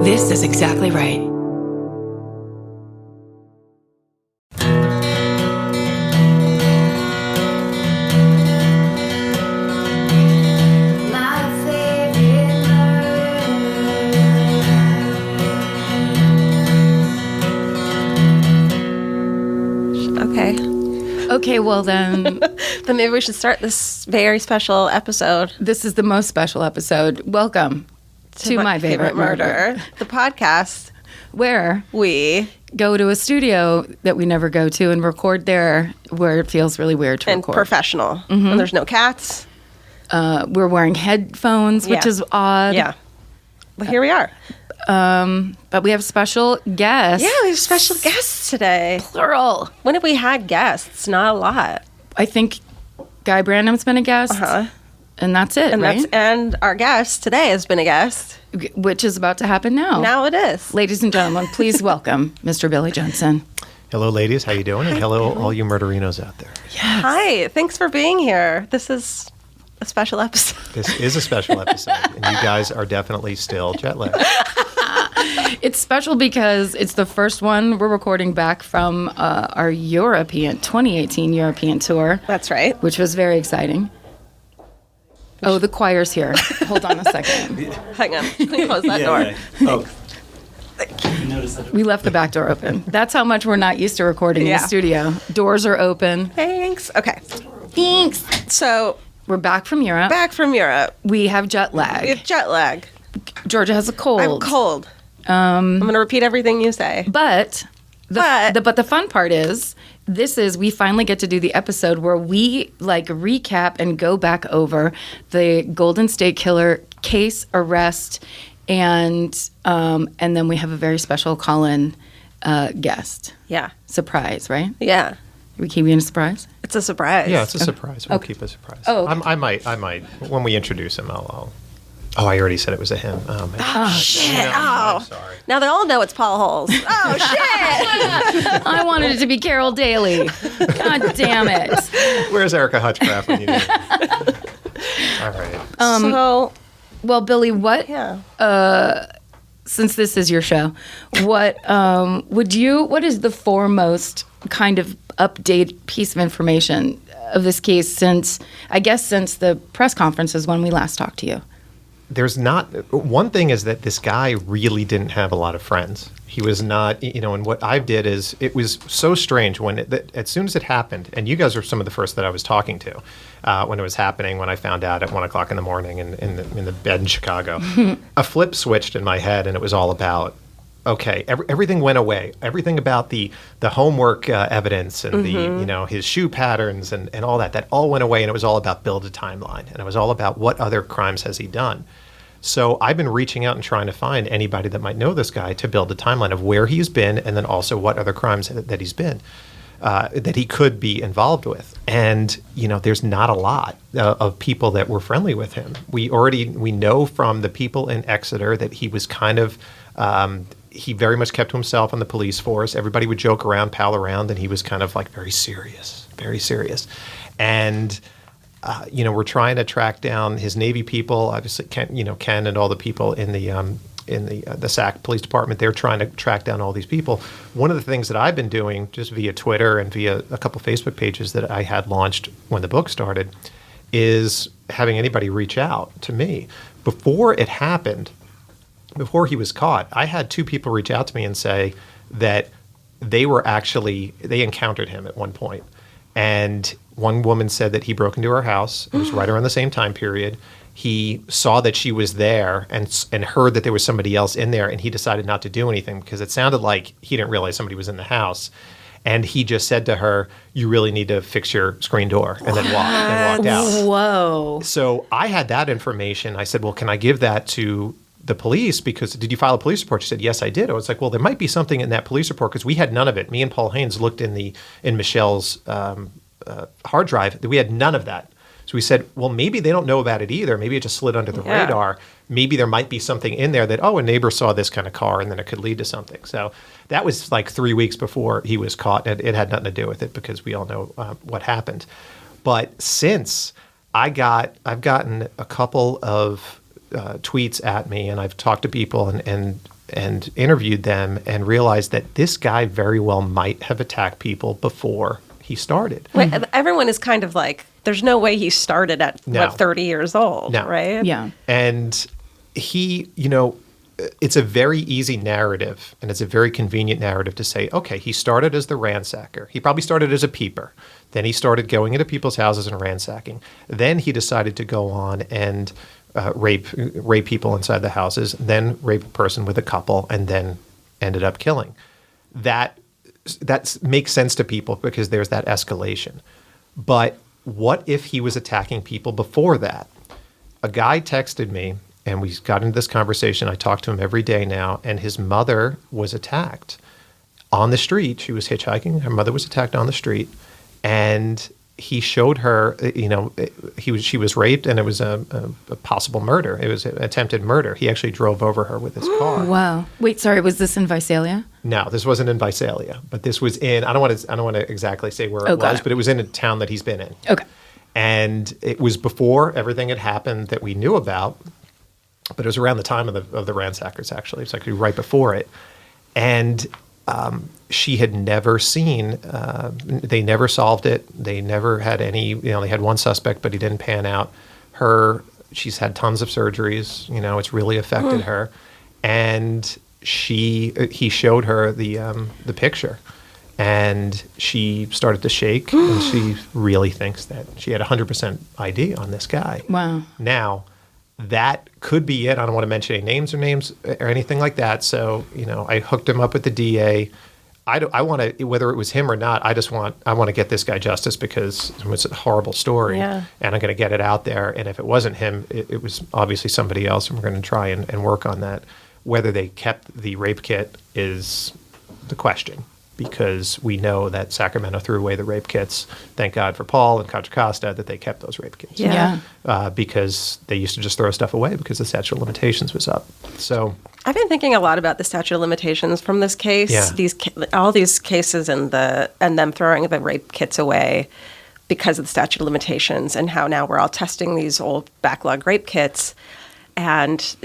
This is exactly right. Okay, well then... Then maybe we should start this very special episode. This is the most special episode. Welcome to My Favorite Murder. The podcast where we go to a studio that we never go to and record there where it feels really weird to record. And professional. Mm-hmm. And there's no cats. We're wearing headphones, which is odd. Yeah. But here we are. But we have special guests. Yeah, we have special guests today. Plural. When have we had guests? Not a lot. I think Guy Branum's been a guest. Uh-huh. And that's it, right? And our guest today has been a guest. Which is about to happen now. Now it is. Ladies and gentlemen, please welcome Mr. Billy Johnson. Hello, ladies. How you doing? And hello, all you murderinos out there. Yes. Hi. Thanks for being here. This is a special episode. This is a special episode, and you guys are definitely still jet lagged. It's special because it's the first one we're recording back from our 2018 European tour. That's right. Which was very exciting. Oh, the choir's here. Hold on a second. Hang on. Let me close that door. Oh. We left the back door open. That's how much we're not used to recording in the studio. Doors are open. Thanks. Okay. Thanks. So we're back from Europe. We have jet lag. Georgia has a cold. I'm cold. I'm going to repeat everything you say. But the fun part is, we finally get to do the episode where we recap and go back over the Golden State Killer case, arrest, and then we have a very special call-in guest. Yeah. Surprise, right? Yeah. We keep it a surprise? It's a surprise. Yeah, it's a surprise. We'll keep it a surprise. Oh, okay. I might. When we introduce him, I'll. Oh, I already said it was a him. Oh, man. Oh, shit. I'm sorry. Now they all know it's Paul Holes. Oh, shit. I wanted it to be Carol Daly. God damn it. Where's Erica Hutchcraft when you need her? All right. Well, Billy, what... Yeah. Since this is your show, what is the foremost kind of update piece of information of this case since the press conferences when we last talked to you? There's not one thing is that this guy really didn't have a lot of friends. He was not, and what I did is it was so strange as soon as it happened, and you guys are some of the first that I was talking to when it was happening, when I found out at 1:00 in the morning in the bed in Chicago. A flip switched in my head, and it was all about, okay, everything went away. Everything about the homework evidence and the his shoe patterns and all that all went away, and it was all about build a timeline, and it was all about what other crimes has he done. So I've been reaching out and trying to find anybody that might know this guy to build a timeline of where he's been, and then also what other crimes that he's been that he could be involved with. And there's not a lot of people that were friendly with him. We know from the people in Exeter that he was kind of. He very much kept to himself on the police force. Everybody would joke around, pal around, and he was kind of very serious, very serious. And, we're trying to track down his Navy people, obviously Ken and all the people in the SAC police department. They're trying to track down all these people. One of the things that I've been doing just via Twitter and via a couple Facebook pages that I had launched when the book started is having anybody reach out to me. Before it happened, before he was caught, I had 2 people reach out to me and say that they encountered him at one point. And one woman said that he broke into her house. It was right around the same time period. He saw that she was there and heard that there was somebody else in there, and he decided not to do anything because it sounded like he didn't realize somebody was in the house. And he just said to her, "You really need to fix your screen door," and then walked out. Whoa. So I had that information. I said, well, can I give that to the police? Because did you file a police report? She said, yes, I did. I was like, well, there might be something in that police report because we had none of it. Me and Paul Haynes looked in Michelle's hard drive. We had none of that. So we said, well, maybe they don't know about it either. Maybe it just slid under the radar. Maybe there might be something in there that, a neighbor saw this kind of car and then it could lead to something. So that was 3 weeks before he was caught. And it had nothing to do with it because we all know what happened. But since I've gotten a couple of tweets at me, and I've talked to people, and and interviewed them and realized that this guy very well might have attacked people before he started. Everyone is kind of like, there's no way he started at, 30 years old, right? Yeah. And he, it's a very easy narrative, and it's a very convenient narrative to say, okay, he started as the ransacker. He probably started as a peeper. Then he started going into people's houses and ransacking. Then he decided to go on and rape people inside the houses, then rape a person with a couple, and then ended up killing. That makes sense to people because there's that escalation. But what if he was attacking people before that? A guy texted me, and we got into this conversation. I talk to him every day now, and his mother was attacked on the street. She was hitchhiking. Her mother was attacked on the street, and he showed her, she was raped, and it was a possible murder. It was an attempted murder. He actually drove over her with his car. Wow. Wait, sorry, was this in Visalia? No, this wasn't in Visalia, but this was in, I don't want to exactly say where it was, but it was in a town that he's been in. Okay. And it was before everything had happened that we knew about, but it was around the time of the ransackers, actually. It was actually right before it. And she had never seen, they never solved it. They never had any, they had one suspect, but he didn't pan out. She's had tons of surgeries, it's really affected her. And he showed her the picture, and she started to shake, and she really thinks that she had 100% ID on this guy. Wow. Now, that could be it. I don't want to mention any names or anything like that. So, I hooked him up with the DA. I want to, whether it was him or not, I want to get this guy justice because it was a horrible story. Yeah. And I'm going to get it out there. And if it wasn't him, it was obviously somebody else, and we're going to try and work on that. Whether they kept the rape kit is the question, because we know that Sacramento threw away the rape kits. Thank God for Paul and Contra Costa that they kept those rape kits. Yeah. Because they used to just throw stuff away because the statute of limitations was up. So I've been thinking a lot about the statute of limitations from this case. Yeah. All these cases and them throwing the rape kits away because of the statute of limitations, and how now we're all testing these old backlog rape kits. And,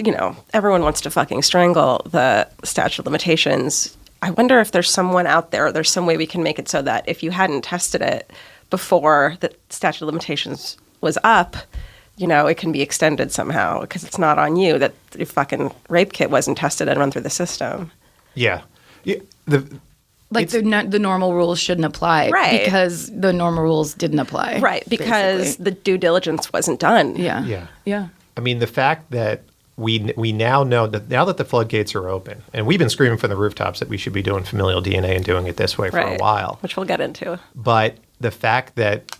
everyone wants to fucking strangle the statute of limitations. I wonder if there's someone out there, there's some way we can make it so that if you hadn't tested it before the statute of limitations was up, it can be extended somehow, because it's not on you that your fucking rape kit wasn't tested and run through the system. Yeah. The normal rules shouldn't apply. Right. Because the normal rules didn't apply. Right, because basically. the due diligence wasn't done. Yeah. Yeah. I mean, the fact that we now know that now that the floodgates are open, and we've been screaming from the rooftops that we should be doing familial DNA and doing it this way for a while. Which we'll get into. But the fact that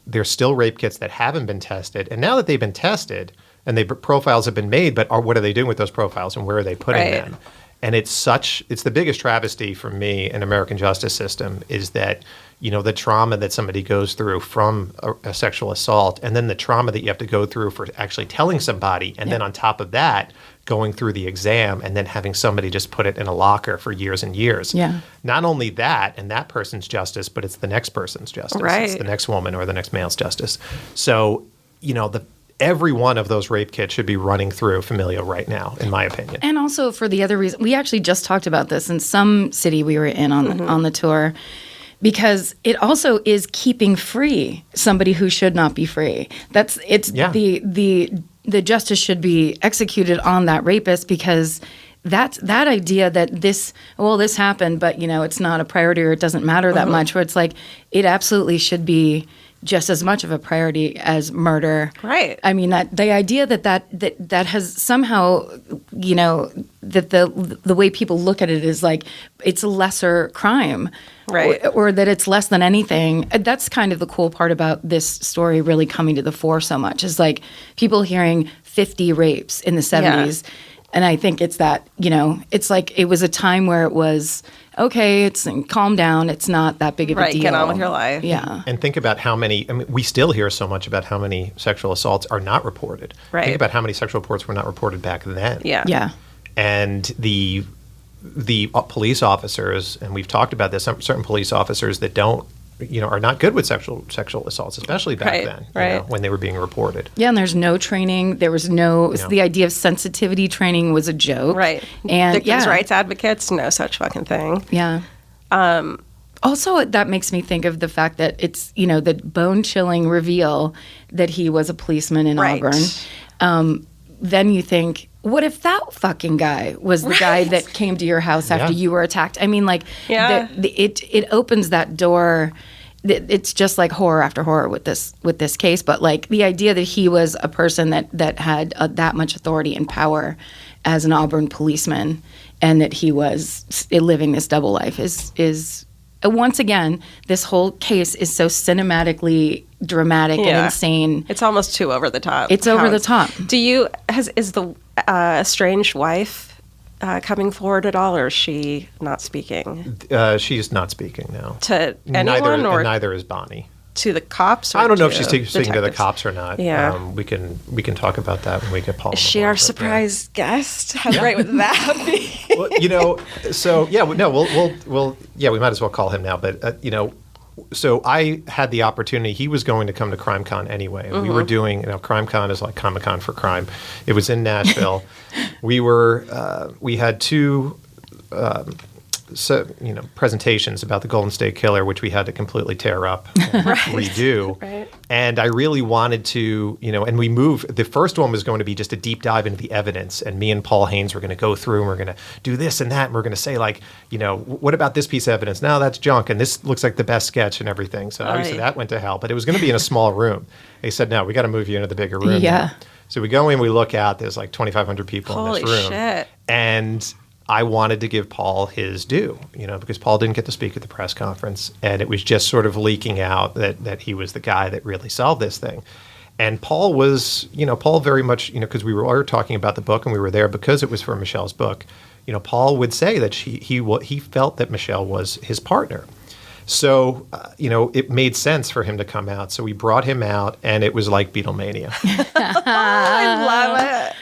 there's still rape kits that haven't been tested, and now that they've been tested and profiles have been made, but what are they doing with those profiles and where are they putting them? And it's the biggest travesty for me in American justice system is that, the trauma that somebody goes through from a sexual assault, and then the trauma that you have to go through for actually telling somebody, and then on top of that, going through the exam, and then having somebody just put it in a locker for years and years. Yeah. Not only that, and that person's justice, but it's the next person's justice. Right. It's the next woman or the next male's justice. So, every one of those rape kits should be running through Familial right now, in my opinion. And also for the other reason, we actually just talked about this in some city we were in on the tour, because it also is keeping free somebody who should not be free. The justice should be executed on that rapist, because that idea that this happened, but it's not a priority, or it doesn't matter that much, where it's like it absolutely should be just as much of a priority as murder. Right. I mean, that the idea that has somehow, that the way people look at it is like it's a lesser crime. Right. Or that it's less than anything. That's kind of the cool part about this story really coming to the fore so much, is like people hearing 50 rapes in the 70s. Yeah. And I think it's that, it's like it was a time where it was, okay, calm down. It's not that big of a deal. Get on with your life. Yeah. And think about how many, we still hear so much about how many sexual assaults are not reported. Right. Think about how many sexual reports were not reported back then. Yeah. Yeah. And the police officers, and we've talked about this, certain police officers that don't are not good with sexual assaults, especially back then, when they were being reported. Yeah, and there's no training. There was the idea of sensitivity training was a joke. Right. And victims' rights advocates, no such fucking thing. Yeah. Also, that makes me think of the fact that it's, the bone-chilling reveal that he was a policeman in Auburn. Then you think, what if that fucking guy was the guy that came to your house after you were attacked? I mean, it opens that door. It's just like horror after horror with this case. But like the idea that he was a person that had that much authority and power as an Auburn policeman, and that he was living this double life is once again, this whole case is so cinematically dramatic and insane. It's almost too over the top. It's over the top. Is the estranged wife coming forward at all, or is she not speaking? She's not speaking now. To anyone, or neither is Bonnie. To the cops? Or I don't know if she's speaking detectives? to the cops or not. Yeah. We can talk about that when we get Paul. Is she our surprise guest? How great would that be? Well, we might as well call him now. But so I had the opportunity. He was going to come to CrimeCon anyway. And we were doing, CrimeCon is like Comic-Con for crime. It was in Nashville. We had two presentations about the Golden State Killer, which we had to completely tear up and redo. Right. And I really wanted to, and we moved. The first one was going to be just a deep dive into the evidence, and me and Paul Haynes were going to go through and we're going to do this and that, and we're going to say what about this piece of evidence? No, that's junk, and this looks like the best sketch and everything. So obviously that went to hell, but it was going to be in a small room. They said, no, we got to move you into the bigger room. Yeah. Now. So we go in, we look out, there's like 2,500 people in this room. Holy shit. And I wanted to give Paul his due, because Paul didn't get to speak at the press conference, and it was just sort of leaking out that he was the guy that really solved this thing. And Paul was, Paul very much, because we were talking about the book and we were there because it was for Michelle's book. Paul would say that he felt that Michelle was his partner. So, it made sense for him to come out. So we brought him out, and it was like Beatlemania. I love it.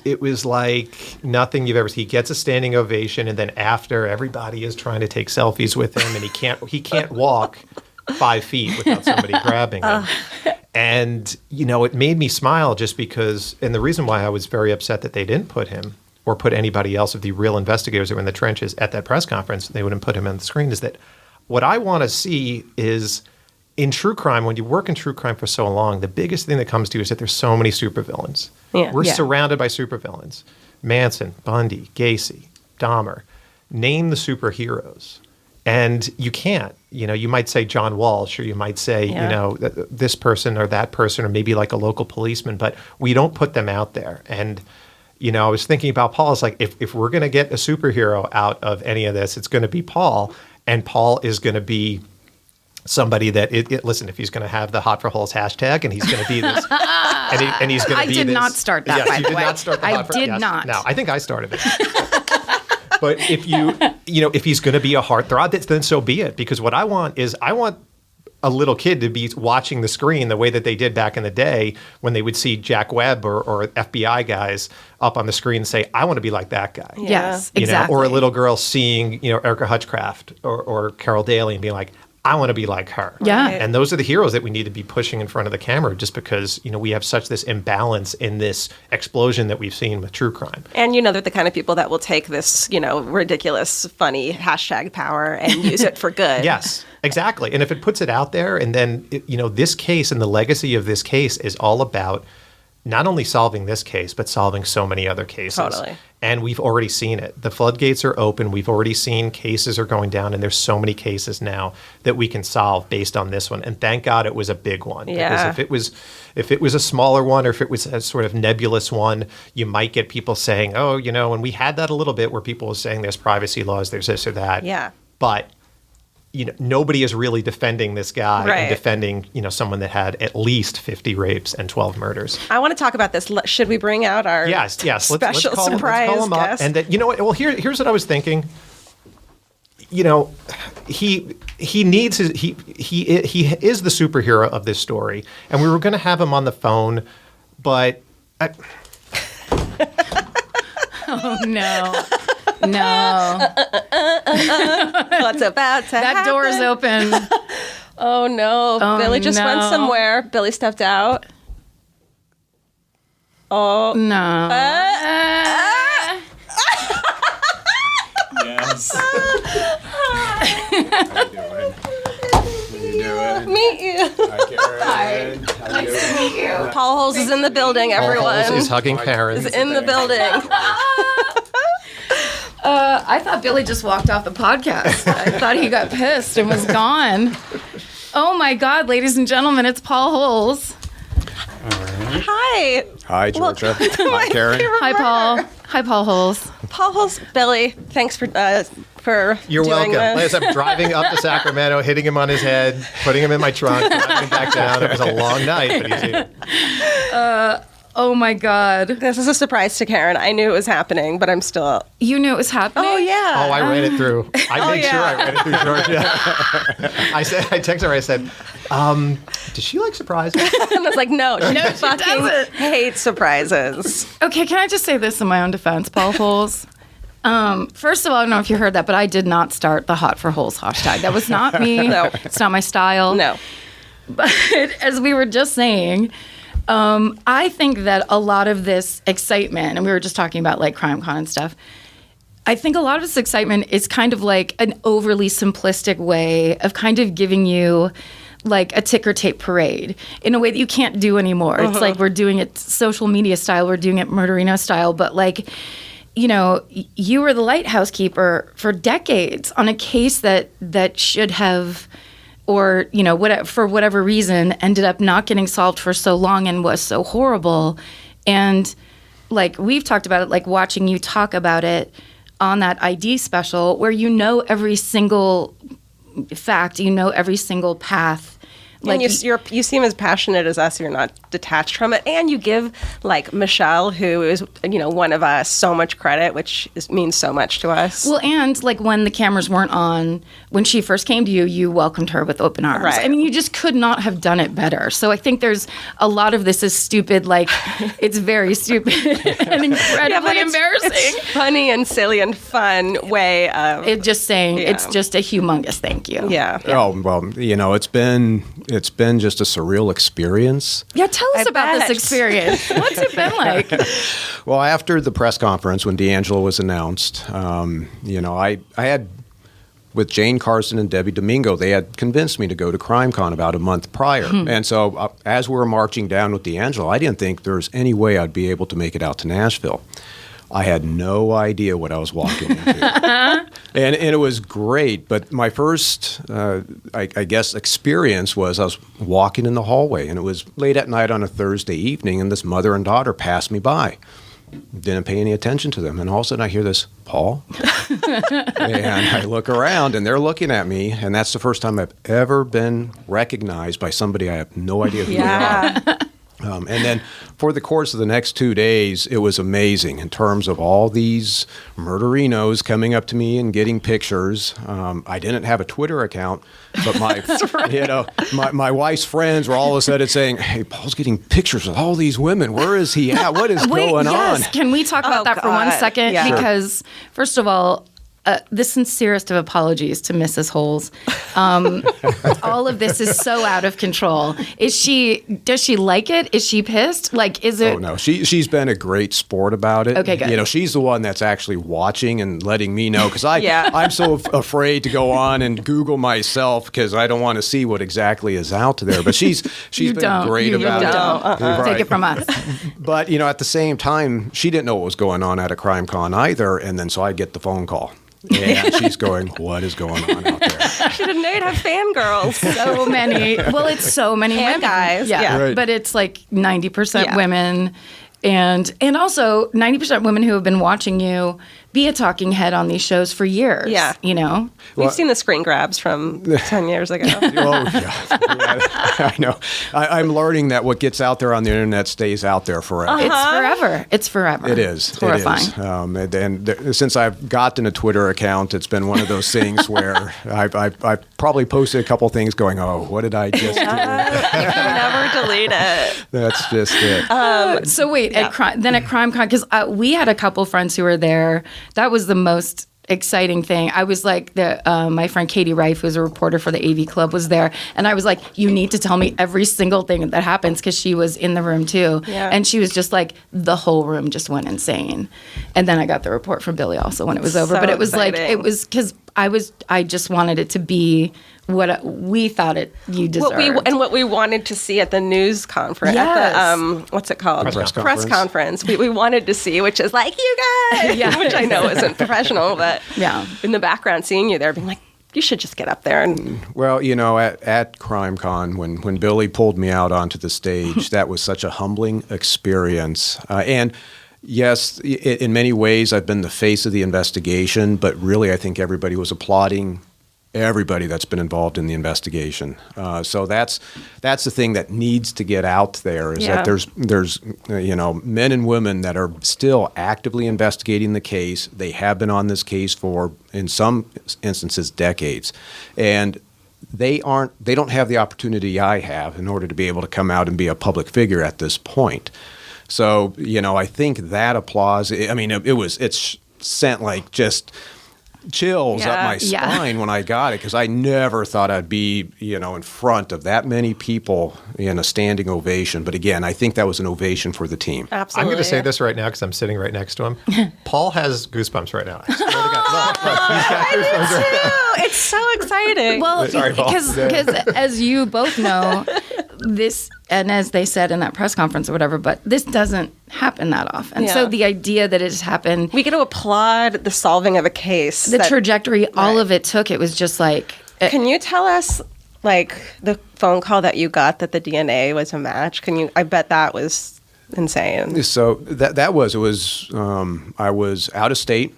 It was like nothing you've ever seen. He gets a standing ovation, and then after, everybody is trying to take selfies with him, and he can't walk 5 feet without somebody grabbing him. And, it made me smile just because, and the reason why I was very upset that they didn't put him or put anybody else of the real investigators who were in the trenches at that press conference, they wouldn't put him on the screen, is that what I want to see is in true crime, when you work in true crime for so long, the biggest thing that comes to you is that there's so many supervillains. Yeah. We're surrounded by supervillains. Manson, Bundy, Gacy, Dahmer. Name the superheroes. And you can't. You might say John Walsh, or you might say, this person or that person, or maybe like a local policeman, but we don't put them out there. And I was thinking about Paul. It's like, if we're going to get a superhero out of any of this, it's going to be Paul. And Paul is going to be somebody that, listen, if he's going to have the Hot for Holes hashtag, and he's going to be this, and he's going to be this. I did not start that, by the way. You did not start the Hot for Holes. I did not. No, I think I started it. But if if he's going to be a heartthrob, then so be it. Because what I want a little kid to be watching the screen the way that they did back in the day when they would see Jack Webb or FBI guys up on the screen and say, I want to be like that guy. Yes, exactly. Or a little girl seeing, Erica Hutchcraft or Carol Daly and being like, I want to be like her. Yeah. And those are the heroes that we need to be pushing in front of the camera, just because, we have such this imbalance in this explosion that we've seen with true crime. And they're the kind of people that will take this, ridiculous, funny hashtag power and use it for good. Yes, exactly. And if it puts it out there, and then, this case and the legacy of this case is all about not only solving this case, but solving so many other cases. Totally. And we've already seen it. The floodgates are open. We've already seen cases are going down, and there's so many cases now that we can solve based on this one. And thank God it was a big one. Yeah. Because if it was a smaller one, or if it was a sort of nebulous one, you might get people saying, oh, and we had that a little bit where people were saying there's privacy laws, there's this or that. Yeah. But nobody is really defending this guy right. and defending, someone that had at least 50 rapes and 12 murders. I want to talk about this. Should we bring out our special surprise let's call him up. guest? And that, well, here's what I was thinking. He needs his, he is the superhero of this story, and we were going to have him on the phone, but oh no. No. What's about to That happen? door is open. Oh no, Oh, Billy just went no. somewhere. Billy stepped out. Oh. No. Yes. How you doing? Meet you. Hi, Karen. How you doing? Paul Holes is in the building, everyone. Paul Holes is hugging Karen. Is in the building. I thought Billy just walked off the podcast. I thought he got pissed and was gone. Oh my God, ladies and gentlemen, it's Paul Holes. Hi. Hi, Georgia. Hi, Karen. Hi, Paul. Hi, Paul Holes. Paul Holes, Billy, thanks for You're doing welcome. Like I this. said, I'm driving up to Sacramento, hitting him on his head, putting him in my trunk, driving him back down. It was a long night, but he's here. Oh my God. This is a surprise to Karen. I knew it was happening, but I'm still. You knew it was happening? Oh yeah. Oh, I ran it through. I made sure yeah. I ran it through Georgia. I texted her. I said, "Does she like surprises?" And I was like, no, she she fucking doesn't. hates surprises. Okay, can I just say this in my own defense, Paul Holes? First of all, I don't know if you heard that, but I did not start the Hot for Holes hashtag. That was not me. No. It's not my style. No. But as we were just saying, I think that a lot of this excitement, and we were just talking about like CrimeCon and stuff, I think a lot of this excitement is kind of like an overly simplistic way of kind of giving you like a ticker tape parade in a way that you can't do anymore. It's like we're doing it social media style, we're doing it Murderino style, but like, you know, you were the lighthouse keeper for decades on a case that should have, or, you know, whatever, for whatever reason, ended up not getting solved for so long and was so horrible. And like we've talked about it, like watching you talk about it on that ID special where you know every single fact, you know every single path. Like you seem as passionate as us. You're not detached from it, and you give like Michelle, who is one of us, so much credit, which means so much to us. Well, and like when the cameras weren't on, when she first came to you, you welcomed her with open arms. Right. I mean, you just could not have done it better. So I think there's a lot of this is stupid. Like it's very stupid and incredibly embarrassing. It's funny and silly and fun way of It just saying Yeah. it's just a humongous thank you. Yeah. Oh, well, it's been just a surreal experience. Yeah, tell us I about bet. this experience. What's it been like? Well, after the press conference when D'Angelo was announced, I had, with Jane Carson and Debbie Domingo, they had convinced me to go to CrimeCon about a month prior. And so as we were marching down with D'Angelo, I didn't think there was any way I'd be able to make it out to Nashville. I had no idea what I was walking into. and it was great, but my first, I guess, experience was I was walking in the hallway, and it was late at night on a Thursday evening, and this mother and daughter passed me by. Didn't pay any attention to them, and all of a sudden I hear this, "Paul?" And I look around, and they're looking at me, and that's the first time I've ever been recognized by somebody I have no idea who they are. Yeah. And then for the course of the next 2 days, it was amazing in terms of all these murderinos coming up to me and getting pictures. I didn't have a Twitter account, but my wife's friends were all of a sudden saying, "Hey, Paul's getting pictures of all these women. Where is he at? What is going on?" Can we talk about that for 1 God. second? Yeah. Sure. Because, first of all, the sincerest of apologies to Mrs. Holes. All of this is so out of control. Does she like it? Is she pissed? Like, is it? Oh no, she's been a great sport about it. Okay, good. She's the one that's actually watching and letting me know because Yeah. I'm so afraid to go on and Google myself because I don't want to see what exactly is out there. But she's been great You about don't. it. Right. Take it from us. But at the same time, she didn't know what was going on at a CrimeCon either, and then so I get the phone call. And she's going, "What is going on out there?" She didn't know you'd have fangirls. So many. Well, it's so many And women. guys, yeah. Right. But it's like 90% Yeah. women. And also 90% women who have been watching you be a talking head on these shows for years. Yeah. We've seen the screen grabs from 10 years ago. Oh, yeah. I know. I'm learning that what gets out there on the internet stays out there forever. It's forever. It's forever. It is. It's horrifying. It is. And since I've gotten a Twitter account, it's been one of those things where I've probably posted a couple things going, "Oh, what did I just do?" Never delete it. That's just it. So wait, at CrimeCon, because we had a couple friends who were there. That was the most exciting thing. I was like, my friend Katie Reif, who's a reporter for the AV Club, was there, and I was like, you need to tell me every single thing that happens, because she was in the room too. Yeah. And she was just like, the whole room just went insane. And then I got the report from Billy also when it was over. So but it was exciting. like, it was because I just wanted it to be what we thought you deserved. What we wanted to see at the news conference, Yes. at the, what's it called? Press conference. We wanted to see, which is like, you guys, Yeah. which I know isn't professional, but Yeah. in the background, seeing you there, being like, you should just get up there and Well, at CrimeCon, when Billy pulled me out onto the stage, that was such a humbling experience. And yes, in many ways, I've been the face of the investigation, but really, I think everybody was applauding everybody that's been involved in the investigation. So that's the thing that needs to get out there, is Yeah. that there's men and women that are still actively investigating the case. They have been on this case for, in some instances, decades, and they don't have the opportunity I have in order to be able to come out and be a public figure at this point. So I think that applause. I mean, it's sent like just chills up my Yeah. spine when I got it, because I never thought I'd be, in front of that many people in a standing ovation. But again, I think that was an ovation for the team. absolutely. I'm going to say this right now because I'm sitting right next to him. Paul has goosebumps right now. I swear to God. Look, he's got goosebumps right now. It's so exciting. Well, Sorry, Paul. because as you both know, this, and as they said in that press conference or whatever, but this doesn't happen that often. So Yeah. the idea that it has happened, we get to applaud the solving of a case. the trajectory, all Right. of it took, it was just like, Can you tell us, like, the phone call that you got that the DNA was a match? I bet that was insane. So I was out of state,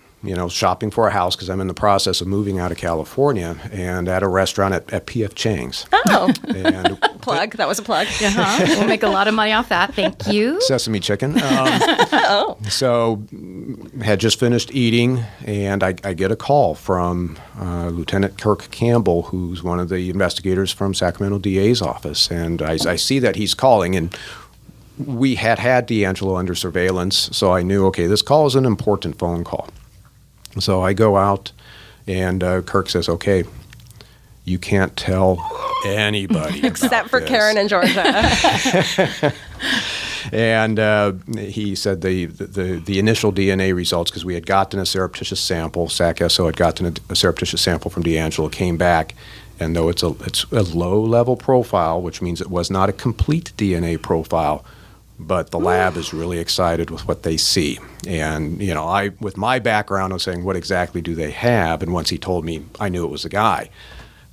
shopping for a house because I'm in the process of moving out of California, and at a restaurant at P.F. Chang's. Oh, And plug. That was a plug. we'll make a lot of money off that. Thank you. sesame chicken. So had just finished eating, and I get a call from Lieutenant Kirk Campbell, who's one of the investigators from Sacramento DA's office, and I see that he's calling, and we had D'Angelo under surveillance, so I knew, okay, this call is an important phone call. So I go out, and Kirk says, okay, you can't tell anybody Except for this. Karen and Georgia. And he said the initial DNA results, because we had gotten a surreptitious sample, SAC-SO had gotten a surreptitious sample from D'Angelo, came back, and though it's a low-level profile, which means it was not a complete DNA profile, but the lab is really excited with what they see. And, I, with my background, I was saying, what exactly do they have? And once he told me, I knew it was a guy.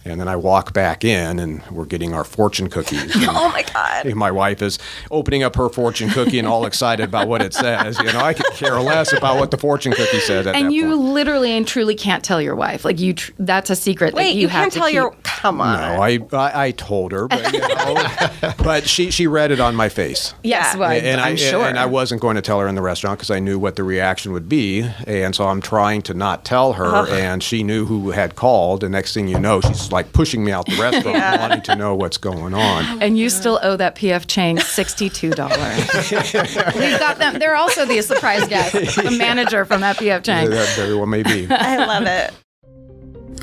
And then I walk back in, and we're getting our fortune cookies. Oh, my God. My wife is opening up her fortune cookie and all excited about what it says. I could care less about what the fortune cookie says at And that you point. literally and truly can't tell your wife. Like that's a secret that Wait, you you have can't to tell keep. your... Come on. No, I told her, but, but she read it on my face. Yes, Yeah. well, And I'm sure. And I wasn't going to tell her in the restaurant because I knew what the reaction would be. And so I'm trying to not tell her. And she knew who had called. And next thing you know, she's like pushing me out the restaurant, wanting to know what's going on. And you still owe that P.F. Chang $62. We've got them. They're also the surprise guest, the manager from that P.F. Chang. That very well may be. I love it.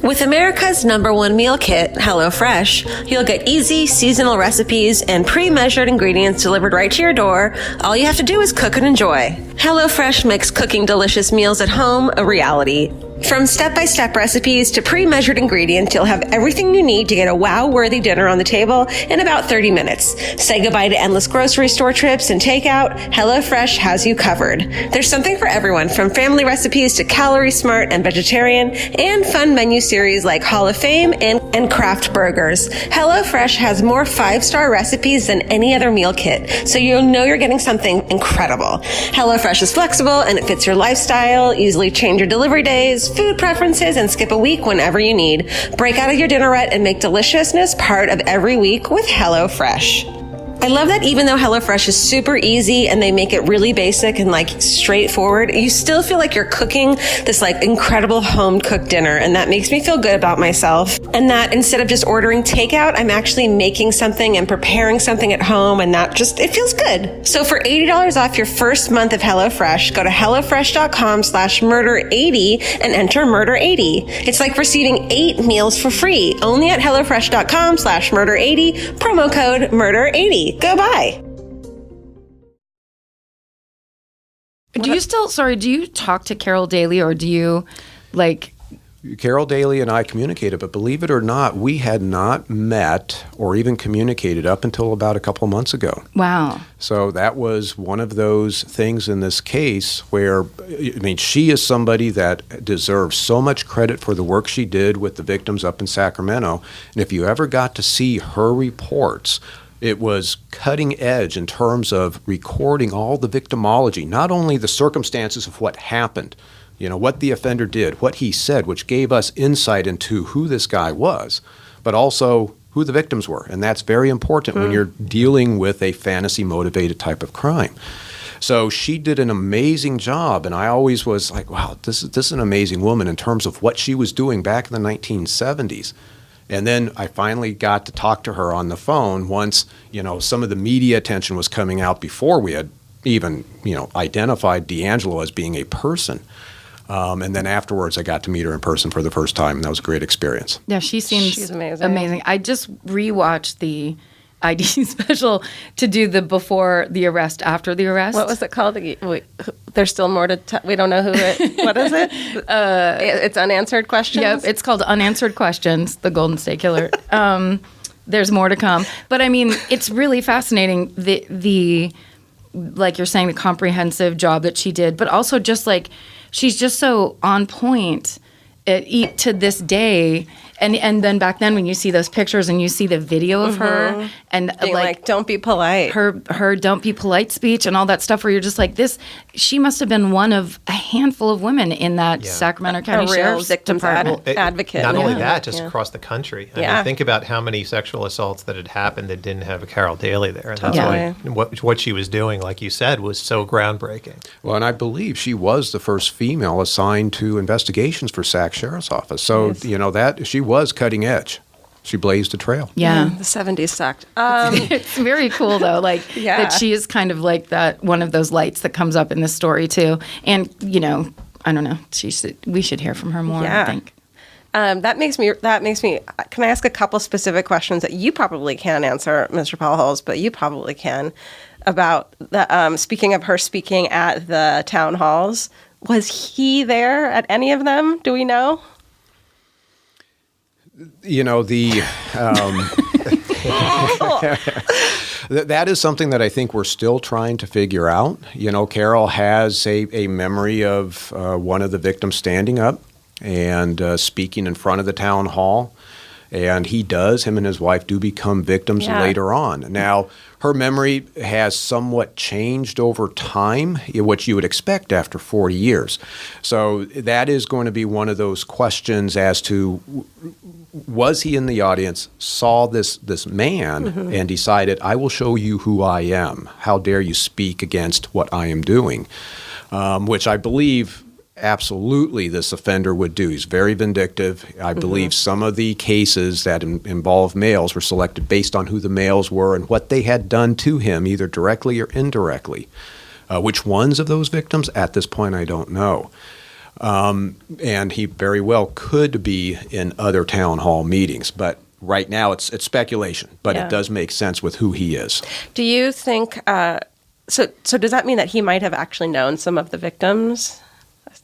With America's #1 meal kit, HelloFresh, you'll get easy, seasonal recipes and pre-measured ingredients delivered right to your door. All you have to do is cook and enjoy. HelloFresh makes cooking delicious meals at home a reality. From step-by-step recipes to pre-measured ingredients, you'll have everything you need to get a wow-worthy dinner on the table in about 30 minutes. Say goodbye to endless grocery store trips and takeout. HelloFresh has you covered. There's something for everyone, from family recipes to calorie smart and vegetarian, and fun menu series like Hall of Fame and craft burgers. HelloFresh has more 5-star recipes than any other meal kit, so you'll know you're getting something incredible. HelloFresh is flexible and it fits your lifestyle. Easily change your delivery days, food preferences, and skip a week whenever you need. Break out of your dinner rut and make deliciousness part of every week with HelloFresh. I love that even though HelloFresh is super easy and they make it really basic and like straightforward, you still feel like you're cooking this like incredible home cooked dinner. And that makes me feel good about myself. And that instead of just ordering takeout, I'm actually making something and preparing something at home. And that just, it feels good. So for $80 off your first month of HelloFresh, go to HelloFresh.com/murder80 and enter murder80. It's like receiving 8 meals for free only at HelloFresh.com/murder80, promo code murder80. Go buy. Do you talk to Carol Daly, or do you like... Carol Daly and I communicated, but believe it or not, we had not met or even communicated up until about a couple of months ago. Wow. So that was one of those things in this case where, I mean, she is somebody that deserves so much credit for the work she did with the victims up in Sacramento. And if you ever got to see her reports, it was cutting edge in terms of recording all the victimology, not only the circumstances of what happened, you know, what the offender did, what he said, which gave us insight into who this guy was, but also who the victims were. And that's very important when you're dealing with a fantasy-motivated type of crime. So she did an amazing job, and I always was like, wow, this is an amazing woman in terms of what she was doing back in the 1970s. And then I finally got to talk to her on the phone once, you know, some of the media attention was coming out before we had even, you know, identified D'Angelo as being a person. And then afterwards, I got to meet her in person for the first time, and that was a great experience. Yeah, she's amazing. I just rewatched the ID special to do the before the arrest, after the arrest. What was it called? Wait, there's still more to tell. We don't know who it... What is it? It's Unanswered Questions? Yep, it's called Unanswered Questions, the Golden State Killer. There's more to come. But, I mean, it's really fascinating, the like you're saying, the comprehensive job that she did, but also just like... She's just so on point to this day. And then back then when you see those pictures and you see the video of her and being like don't be polite. Her don't be polite speech and all that stuff where you're just like this, she must have been one of a handful of women in that Sacramento County Sheriff's Department. Advocate. Not only that, just across the country. I mean, think about how many sexual assaults that had happened that didn't have a Carol Daly there. And that's why what she was doing, like you said, was so groundbreaking. Well, and I believe she was the first female assigned to investigations for Sac Sheriff's Office. So, you know, that she was cutting edge. She blazed a trail. Yeah. The 70s sucked. It's very cool, though, like that she is kind of like that one of those lights that comes up in this story, too. And, you know, I don't know. We should hear from her more, I think. That makes me, can I ask a couple specific questions that you probably can't answer, Mr. Powell-Halls, but you probably can, about the, speaking of her speaking at the town halls, was he there at any of them? Do we know? You know, that is something that I think we're still trying to figure out. You know, Carol has a memory of one of the victims standing up and speaking in front of the town hall. And him and his wife do become victims later on. Now, her memory has somewhat changed over time, what you would expect after 40 years. So that is going to be one of those questions as to, was he in the audience, saw this man, and decided, I will show you who I am. How dare you speak against what I am doing? Which I believe... absolutely this offender would do. He's very vindictive. I believe some of the cases that involve males were selected based on who the males were and what they had done to him, either directly or indirectly. Which ones of those victims, at this point, I don't know. And he very well could be in other town hall meetings, but right now it's speculation, but it does make sense with who he is. Do you think, so does that mean that he might have actually known some of the victims?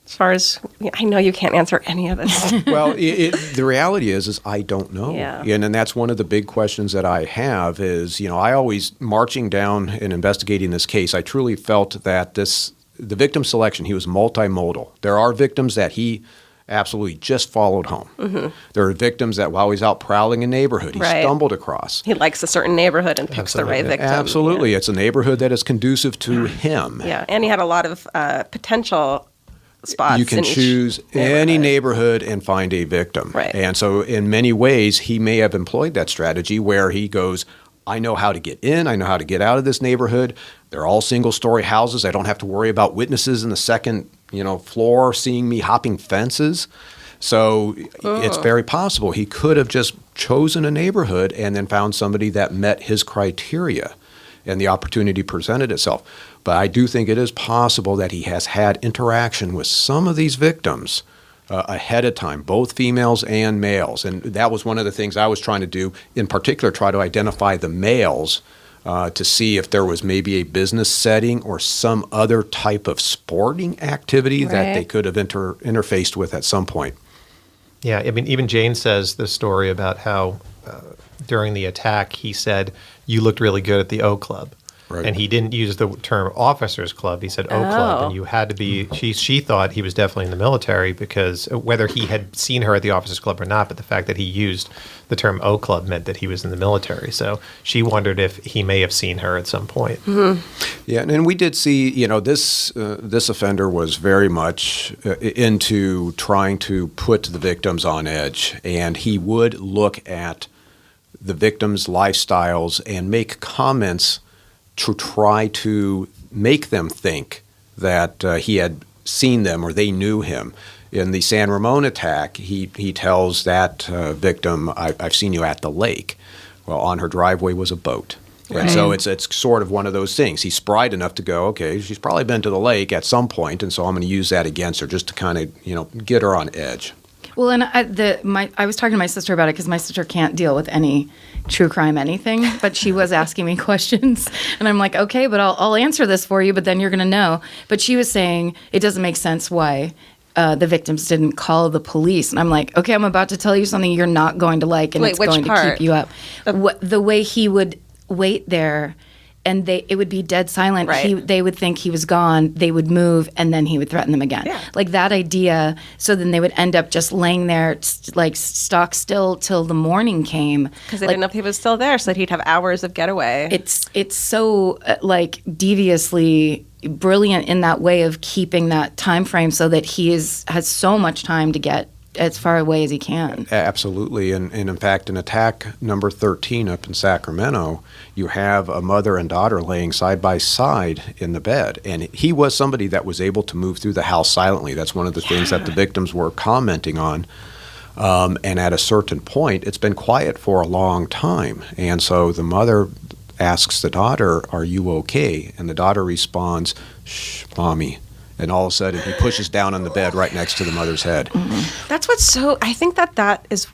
As far as, I know you can't answer any of this. Well, the reality is I don't know. Yeah. And that's one of the big questions that I have is, you know, I always, marching down and investigating this case, I truly felt that the victim selection, he was multimodal. There are victims that he absolutely just followed home. There are victims that while he's out prowling a neighborhood, he stumbled across. He likes a certain neighborhood and picks the right victim. Absolutely. It's a neighborhood that is conducive to him. Yeah, and he had a lot of potential spots. You can choose any neighborhood and find a victim. Right. And so in many ways, he may have employed that strategy where he goes, I know how to get in. I know how to get out of this neighborhood. They're all single-story houses. I don't have to worry about witnesses in the second, floor seeing me hopping fences. So it's very possible he could have just chosen a neighborhood and then found somebody that met his criteria, and the opportunity presented itself. But I do think it is possible that he has had interaction with some of these victims ahead of time, both females and males. And that was one of the things I was trying to do, in particular, try to identify the males to see if there was maybe a business setting or some other type of sporting activity that they could have interfaced with at some point. Yeah, I mean, even Jane says the story about how during the attack he said, "You looked really good at the O Club." Right. And he didn't use the term officers club. He said O Club. And you had to be, she thought he was definitely in the military, because whether he had seen her at the officers club or not, but the fact that he used the term O Club meant that he was in the military. So she wondered if he may have seen her at some point. Mm-hmm. Yeah, and we did see, this offender was very much into trying to put the victims on edge. And he would look at the victims' lifestyles and make comments to try to make them think that he had seen them or they knew him. In the San Ramon attack, he tells that victim, I've seen you at the lake. Well, on her driveway was a boat. Right. And so it's sort of one of those things. He's spry enough to go, okay, she's probably been to the lake at some point, and so I'm going to use that against her just to kind of, get her on edge. Well, and I was talking to my sister about it, because my sister can't deal with any true crime anything, but she was asking me questions, and I'm like, okay, but I'll answer this for you, but then you're going to know. But she was saying it doesn't make sense why the victims didn't call the police, and I'm like, okay, I'm about to tell you something you're not going to like, and it's going to keep you up. The way he would wait there, and it would be dead silent. Right. They would think he was gone. They would move, and then he would threaten them again. Yeah. Like that idea. So then they would end up just laying there, like stock still till the morning came. Because they didn't know if he was still there, so that he'd have hours of getaway. It's so deviously brilliant in that way of keeping that time frame, so that he has so much time to get as far away as he can. Absolutely. And in fact, in attack number 13 up in Sacramento, you have a mother and daughter laying side by side in the bed. And he was somebody that was able to move through the house silently. That's one of the things that the victims were commenting on. And at a certain point, it's been quiet for a long time. And so the mother asks the daughter, "Are you okay?" And the daughter responds, "Shh, Mommy." And all of a sudden, he pushes down on the bed right next to the mother's head. Mm-hmm. That's what's so. I think that is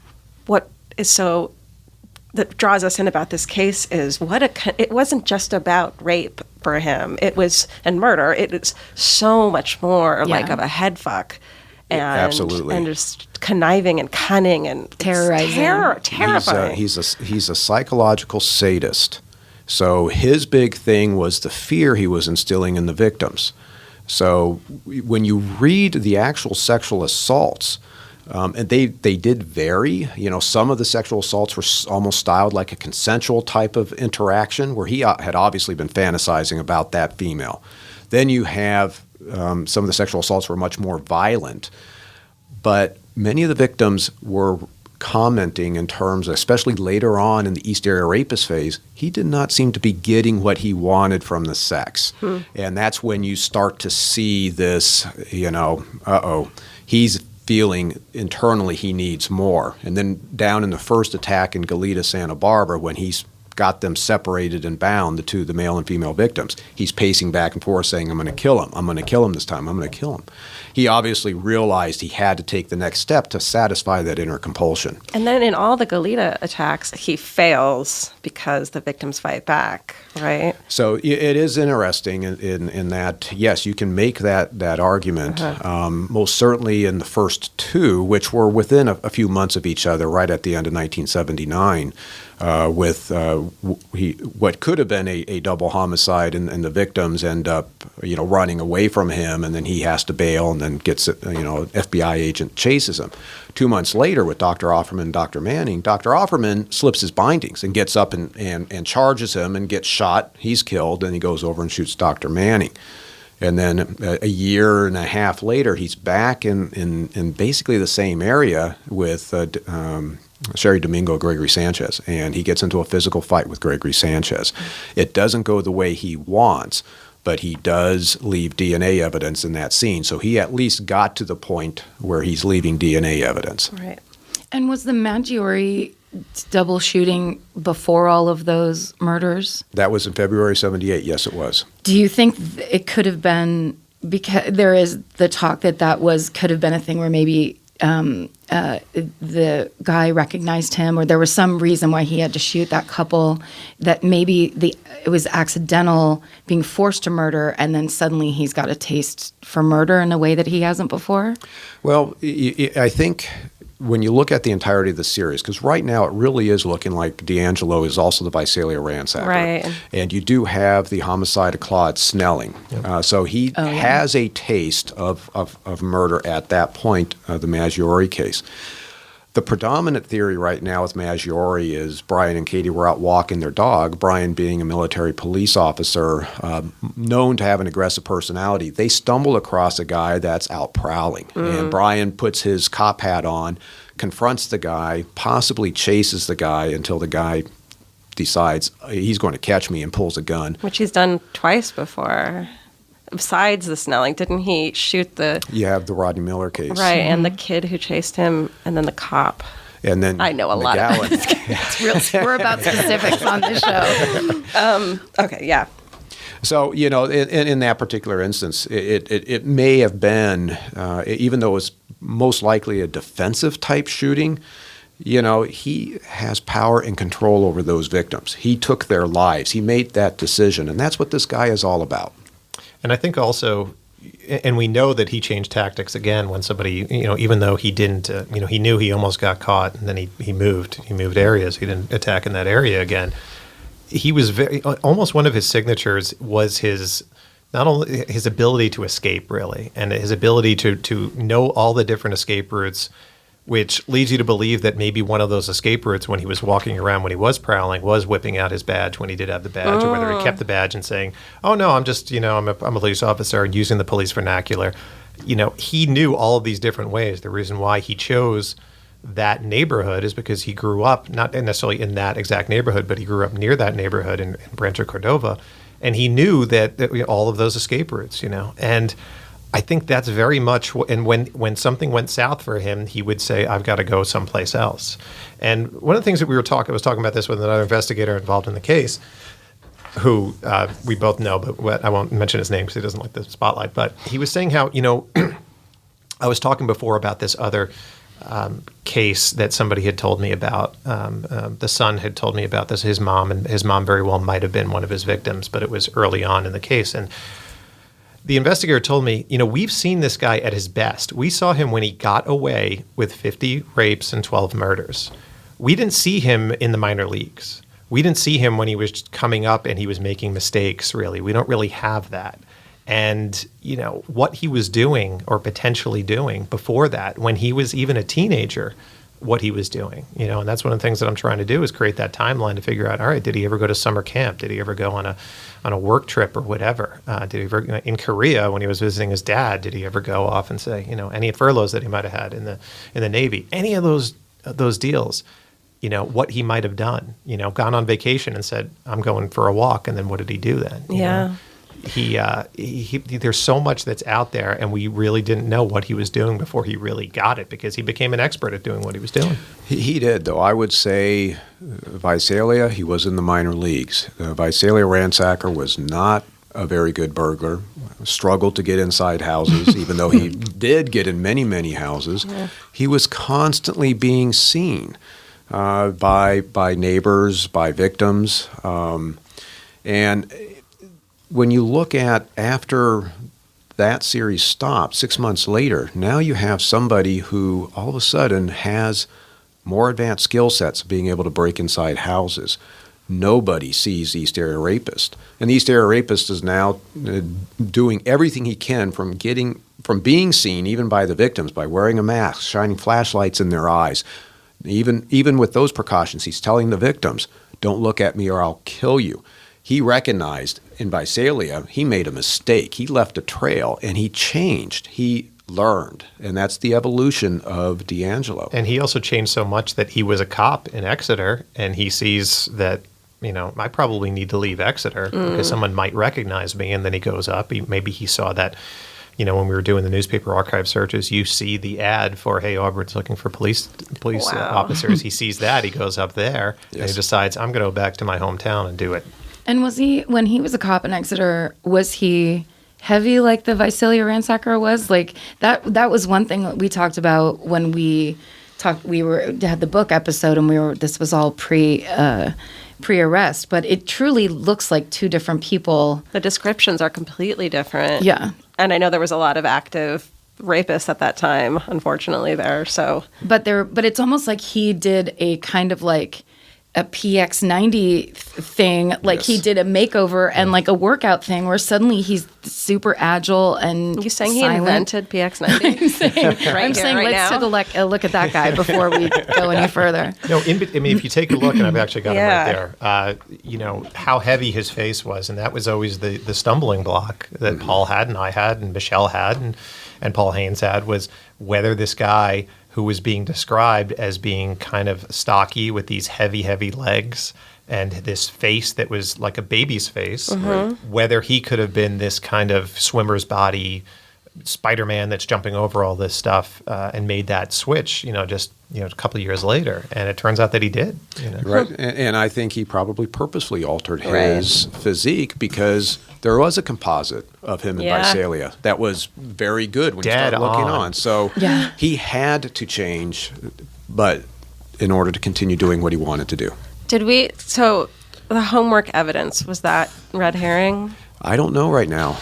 what is so that draws us in about this case is it wasn't just about rape for him. It was and murder. It was so much more like of a head fuck, and absolutely, and just conniving and cunning and terrorizing, terrifying. He's a psychological sadist. So his big thing was the fear he was instilling in the victims. So when you read the actual sexual assaults, and they did vary. Some of the sexual assaults were almost styled like a consensual type of interaction, where he had obviously been fantasizing about that female. Then you have some of the sexual assaults were much more violent, but many of the victims were commenting in terms, especially later on in the East Area Rapist phase, he did not seem to be getting what he wanted from the sex. And that's when you start to see this, he's feeling internally he needs more. And then down in the first attack in Goleta, Santa Barbara, when he's got them separated and bound, the male and female victims, he's pacing back and forth saying, I'm going to kill him. I'm going to kill him this time. I'm going to kill him. He obviously realized he had to take the next step to satisfy that inner compulsion. And then in all the Goleta attacks, he fails because the victims fight back, right? So it is interesting in that, yes, you can make that argument. Most certainly in the first two, which were within a few months of each other, right at the end of 1979, with what could have been a double homicide, and the victims end up, running away from him, and then he has to bail, and then gets, an FBI agent chases him. 2 months later, with Dr. Offerman and Dr. Manning, Dr. Offerman slips his bindings and gets up and charges him and gets shot. He's killed, and he goes over and shoots Dr. Manning. And then a year and a half later, he's back in basically the same area with Sherry Domingo, Gregory Sanchez, and he gets into a physical fight with Gregory Sanchez. It doesn't go the way he wants, but he does leave DNA evidence in that scene. So he at least got to the point where he's leaving DNA evidence. Right. And was the Maggiore double shooting before all of those murders? That was in February 78. Yes, it was. Do you think it could have been, because there is the talk that could have been a thing where maybe the guy recognized him, or there was some reason why he had to shoot that couple, that maybe it was accidental, being forced to murder, and then suddenly he's got a taste for murder in a way that he hasn't before? Well, I think when you look at the entirety of the series, because right now it really is looking like D'Angelo is also the Visalia ransacker. Right. And you do have the homicide of Claude Snelling. Yep. So he has a taste of murder at that point, the Maggiore case. The predominant theory right now with Maggiore is Brian and Katie were out walking their dog, Brian being a military police officer known to have an aggressive personality. They stumble across a guy that's out prowling, and Brian puts his cop hat on, confronts the guy, possibly chases the guy until the guy decides he's going to catch me and pulls a gun. Which he's done twice before. Besides the Snelling, didn't he shoot You have the Rodney Miller case. Right, and the kid who chased him, and then the cop. And then I know a lot about this It's real. We're about specifics on this show. Okay, yeah. So, in that particular instance, it may have been, even though it was most likely a defensive type shooting, he has power and control over those victims. He took their lives. He made that decision, and that's what this guy is all about. And I think also, and we know that he changed tactics again when somebody, even though he didn't, he knew he almost got caught, and then he moved areas. He didn't attack in that area again. He was almost one of his signatures was not only his ability to escape, really, and his ability to know all the different escape routes, which leads you to believe that maybe one of those escape routes when he was walking around, when he was prowling, was whipping out his badge when he did have the badge, or whether he kept the badge and saying, oh, no, I'm just, I'm a police officer, and using the police vernacular. He knew all of these different ways. The reason why he chose that neighborhood is because he grew up, not necessarily in that exact neighborhood, but he grew up near that neighborhood in Rancho Cordova, and he knew that all of those escape routes, and I think that's very much, and when something went south for him, he would say, I've got to go someplace else. And one of the things that I was talking about this with another investigator involved in the case, who we both know, but I won't mention his name because he doesn't like the spotlight, but he was saying how, I was talking before about this other case that somebody had told me about. The son had told me about this, his mom, and his mom very well might have been one of his victims, but it was early on in the case. And the investigator told me, we've seen this guy at his best. We saw him when he got away with 50 rapes and 12 murders. We didn't see him in the minor leagues. We didn't see him when he was coming up and he was making mistakes, really. We don't really have that. And, what he was doing or potentially doing before that, when he was even a teenager, what he was doing, and that's one of the things that I'm trying to do is create that timeline to figure out, all right, did he ever go to summer camp? Did he ever go on a work trip or whatever? Did he ever, in Korea when he was visiting his dad, did he ever go off and say, any furloughs that he might have had in the Navy, any of those deals, what he might have done, gone on vacation and said, I'm going for a walk. And then what did he do then? Yeah. He there's so much that's out there, and we really didn't know what he was doing before he really got it, because he became an expert at doing what he was doing. He did, though. I would say Visalia, he was in the minor leagues. Visalia ransacker was not a very good burglar, struggled to get inside houses, even though he did get in many, many houses. Yeah. He was constantly being seen by neighbors, by victims, and when you look at after that series stopped, 6 months later, now you have somebody who all of a sudden has more advanced skill sets of being able to break inside houses. Nobody sees East Area Rapist. And the East Area Rapist is now doing everything he can from being seen even by the victims, by wearing a mask, shining flashlights in their eyes. Even with those precautions, he's telling the victims, don't look at me or I'll kill you. He recognized in Visalia, he made a mistake. He left a trail, and he changed. He learned, and that's the evolution of D'Angelo. And he also changed so much that he was a cop in Exeter, and he sees that, I probably need to leave Exeter because someone might recognize me. And then he goes up. Maybe he saw that, when we were doing the newspaper archive searches, you see the ad for, hey, Auburn's looking for police officers. He sees that. He goes up there, and he decides, I'm going to go back to my hometown and do it. And when he was a cop in Exeter, was he heavy like the Visalia ransacker was? Like that was one thing that we talked about when we had the book episode, and this was all pre-arrest, but it truly looks like two different people. The descriptions are completely different. Yeah. And I know there was a lot of active rapists at that time, unfortunately, there. So, but it's almost like he did a kind of like a PX90 thing, like he did a makeover and like a workout thing where suddenly he's super agile and you saying silent. He invented PX90? I'm saying let's take a look at that guy before we go any further. No, if you take a look, and I've actually got him right there, how heavy his face was, and that was always the stumbling block that Paul had and I had and Michelle had and Paul Haynes had, was whether this guy who was being described as being kind of stocky with these heavy legs and this face that was like a baby's face, whether he could have been this kind of swimmer's body Spider-Man that's jumping over all this stuff and made that switch, just a couple of years later. And it turns out that he did. Right. And I think he probably purposely altered his physique because there was a composite of him in Visalia that was very good when you start looking on. So he had to change, but in order to continue doing what he wanted to do. So the homework evidence, was that red herring? I don't know right now.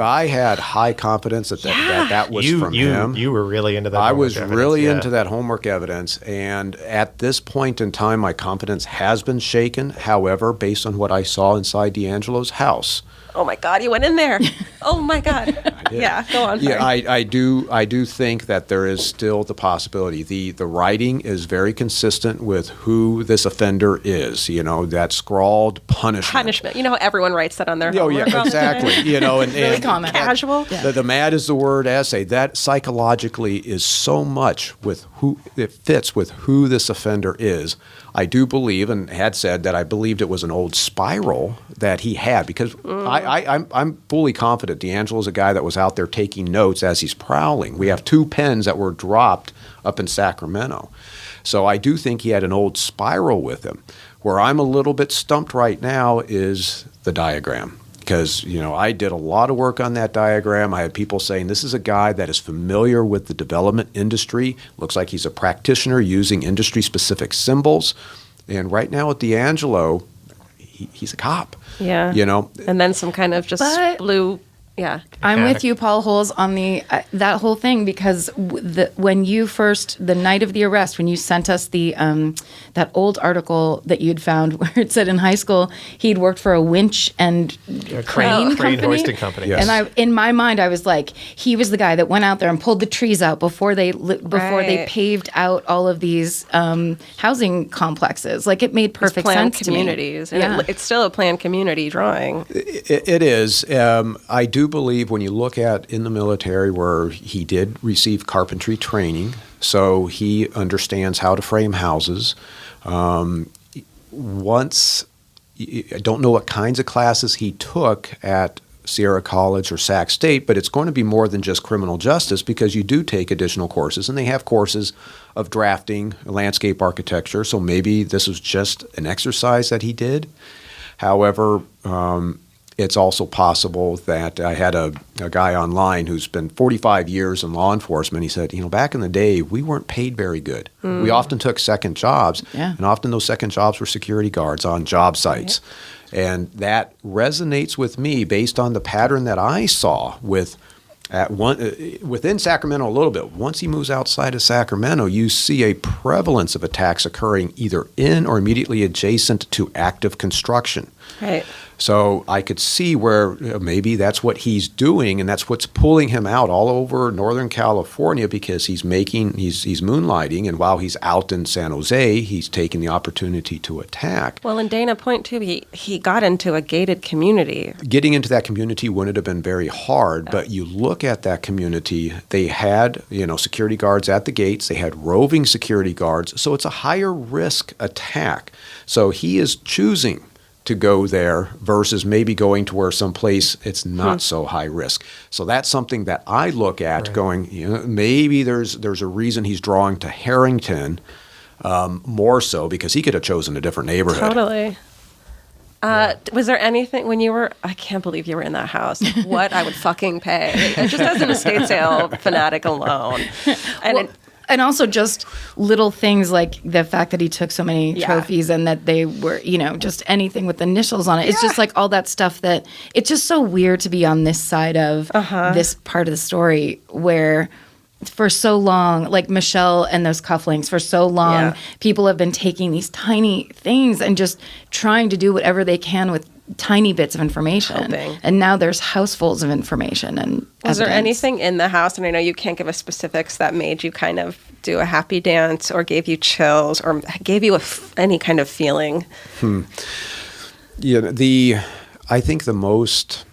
I had high confidence that was from him. You were really into that. I was really into that homework evidence, and at this point in time, my confidence has been shaken. However, based on what I saw inside D'Angelo's house. Oh my God, you went in there. Oh my God. Yeah, go on. Yeah, I do think that there is still the possibility. The writing is very consistent with who this offender is. That scrawled punishment. You know how everyone writes that on their homework? Yeah, exactly. And really common. Casual. The mad is the word essay. That psychologically is so much with who it fits with who this offender is. I do believe, and had said that I believed it was an old spiral that he had, because I'm fully confident D'Angelo's a guy that was out there taking notes as he's prowling. We have 2 pens that were dropped up in Sacramento. So I do think he had an old spiral with him. Where I'm a little bit stumped right now is the diagram. Because, I did a lot of work on that diagram. I had people saying this is a guy that is familiar with the development industry. Looks like he's a practitioner using industry-specific symbols. And right now with D'Angelo, he's a cop. Yeah. And then some kind of just blue. Yeah. I'm with you, Paul Holes, on that whole thing, because when you first, the night of the arrest, when you sent us that old article that you'd found where it said in high school he'd worked for a winch and crane hoisting company. Yes. And in my mind, I was like, he was the guy that went out there and pulled the trees out before they paved out all of these housing complexes. Like, it made perfect sense to me. Communities. And it's still a planned community drawing. It is. I do believe when you look at in the military where he did receive carpentry training, so he understands how to frame houses. I don't know what kinds of classes he took at Sierra College or Sac State, but it's going to be more than just criminal justice, because you do take additional courses, and they have courses of drafting, landscape architecture, so maybe this was just an exercise that he did. However, it's also possible that I had a guy online who's been 45 years in law enforcement. He said, back in the day, we weren't paid very good. We often took second jobs, and often those second jobs were security guards on job sites. Right. And that resonates with me based on the pattern that I saw within Sacramento a little bit. Once he moves outside of Sacramento, you see a prevalence of attacks occurring either in or immediately adjacent to active construction. Right. So I could see where maybe that's what he's doing, and that's what's pulling him out all over Northern California, because he's moonlighting, and while he's out in San Jose, he's taking the opportunity to attack. Well, and Dana Point too, he got into a gated community. Getting into that community wouldn't have been very hard, but you look at that community, they had, security guards at the gates, they had roving security guards, so it's a higher risk attack. So he is choosing to go there versus maybe going to where someplace it's not so high risk. So that's something that I look at going, maybe there's a reason he's drawing to Harrington more so, because he could have chosen a different neighborhood. Totally. Was there anything when you were, I can't believe you were in that house, what I would fucking pay, just as an estate sale fanatic alone. And and also just little things like the fact that he took so many trophies and that they were, just anything with initials on it. It's just like all that stuff that it's just so weird to be on this side of this part of the story where for so long, like Michelle and those cufflinks, for so long, people have been taking these tiny things and just trying to do whatever they can with tiny bits of information. And now there's housefuls of information. And was there anything in the house, and I know you can't give us specifics, that made you kind of do a happy dance or gave you chills or gave you any kind of feeling? Yeah, I think the most...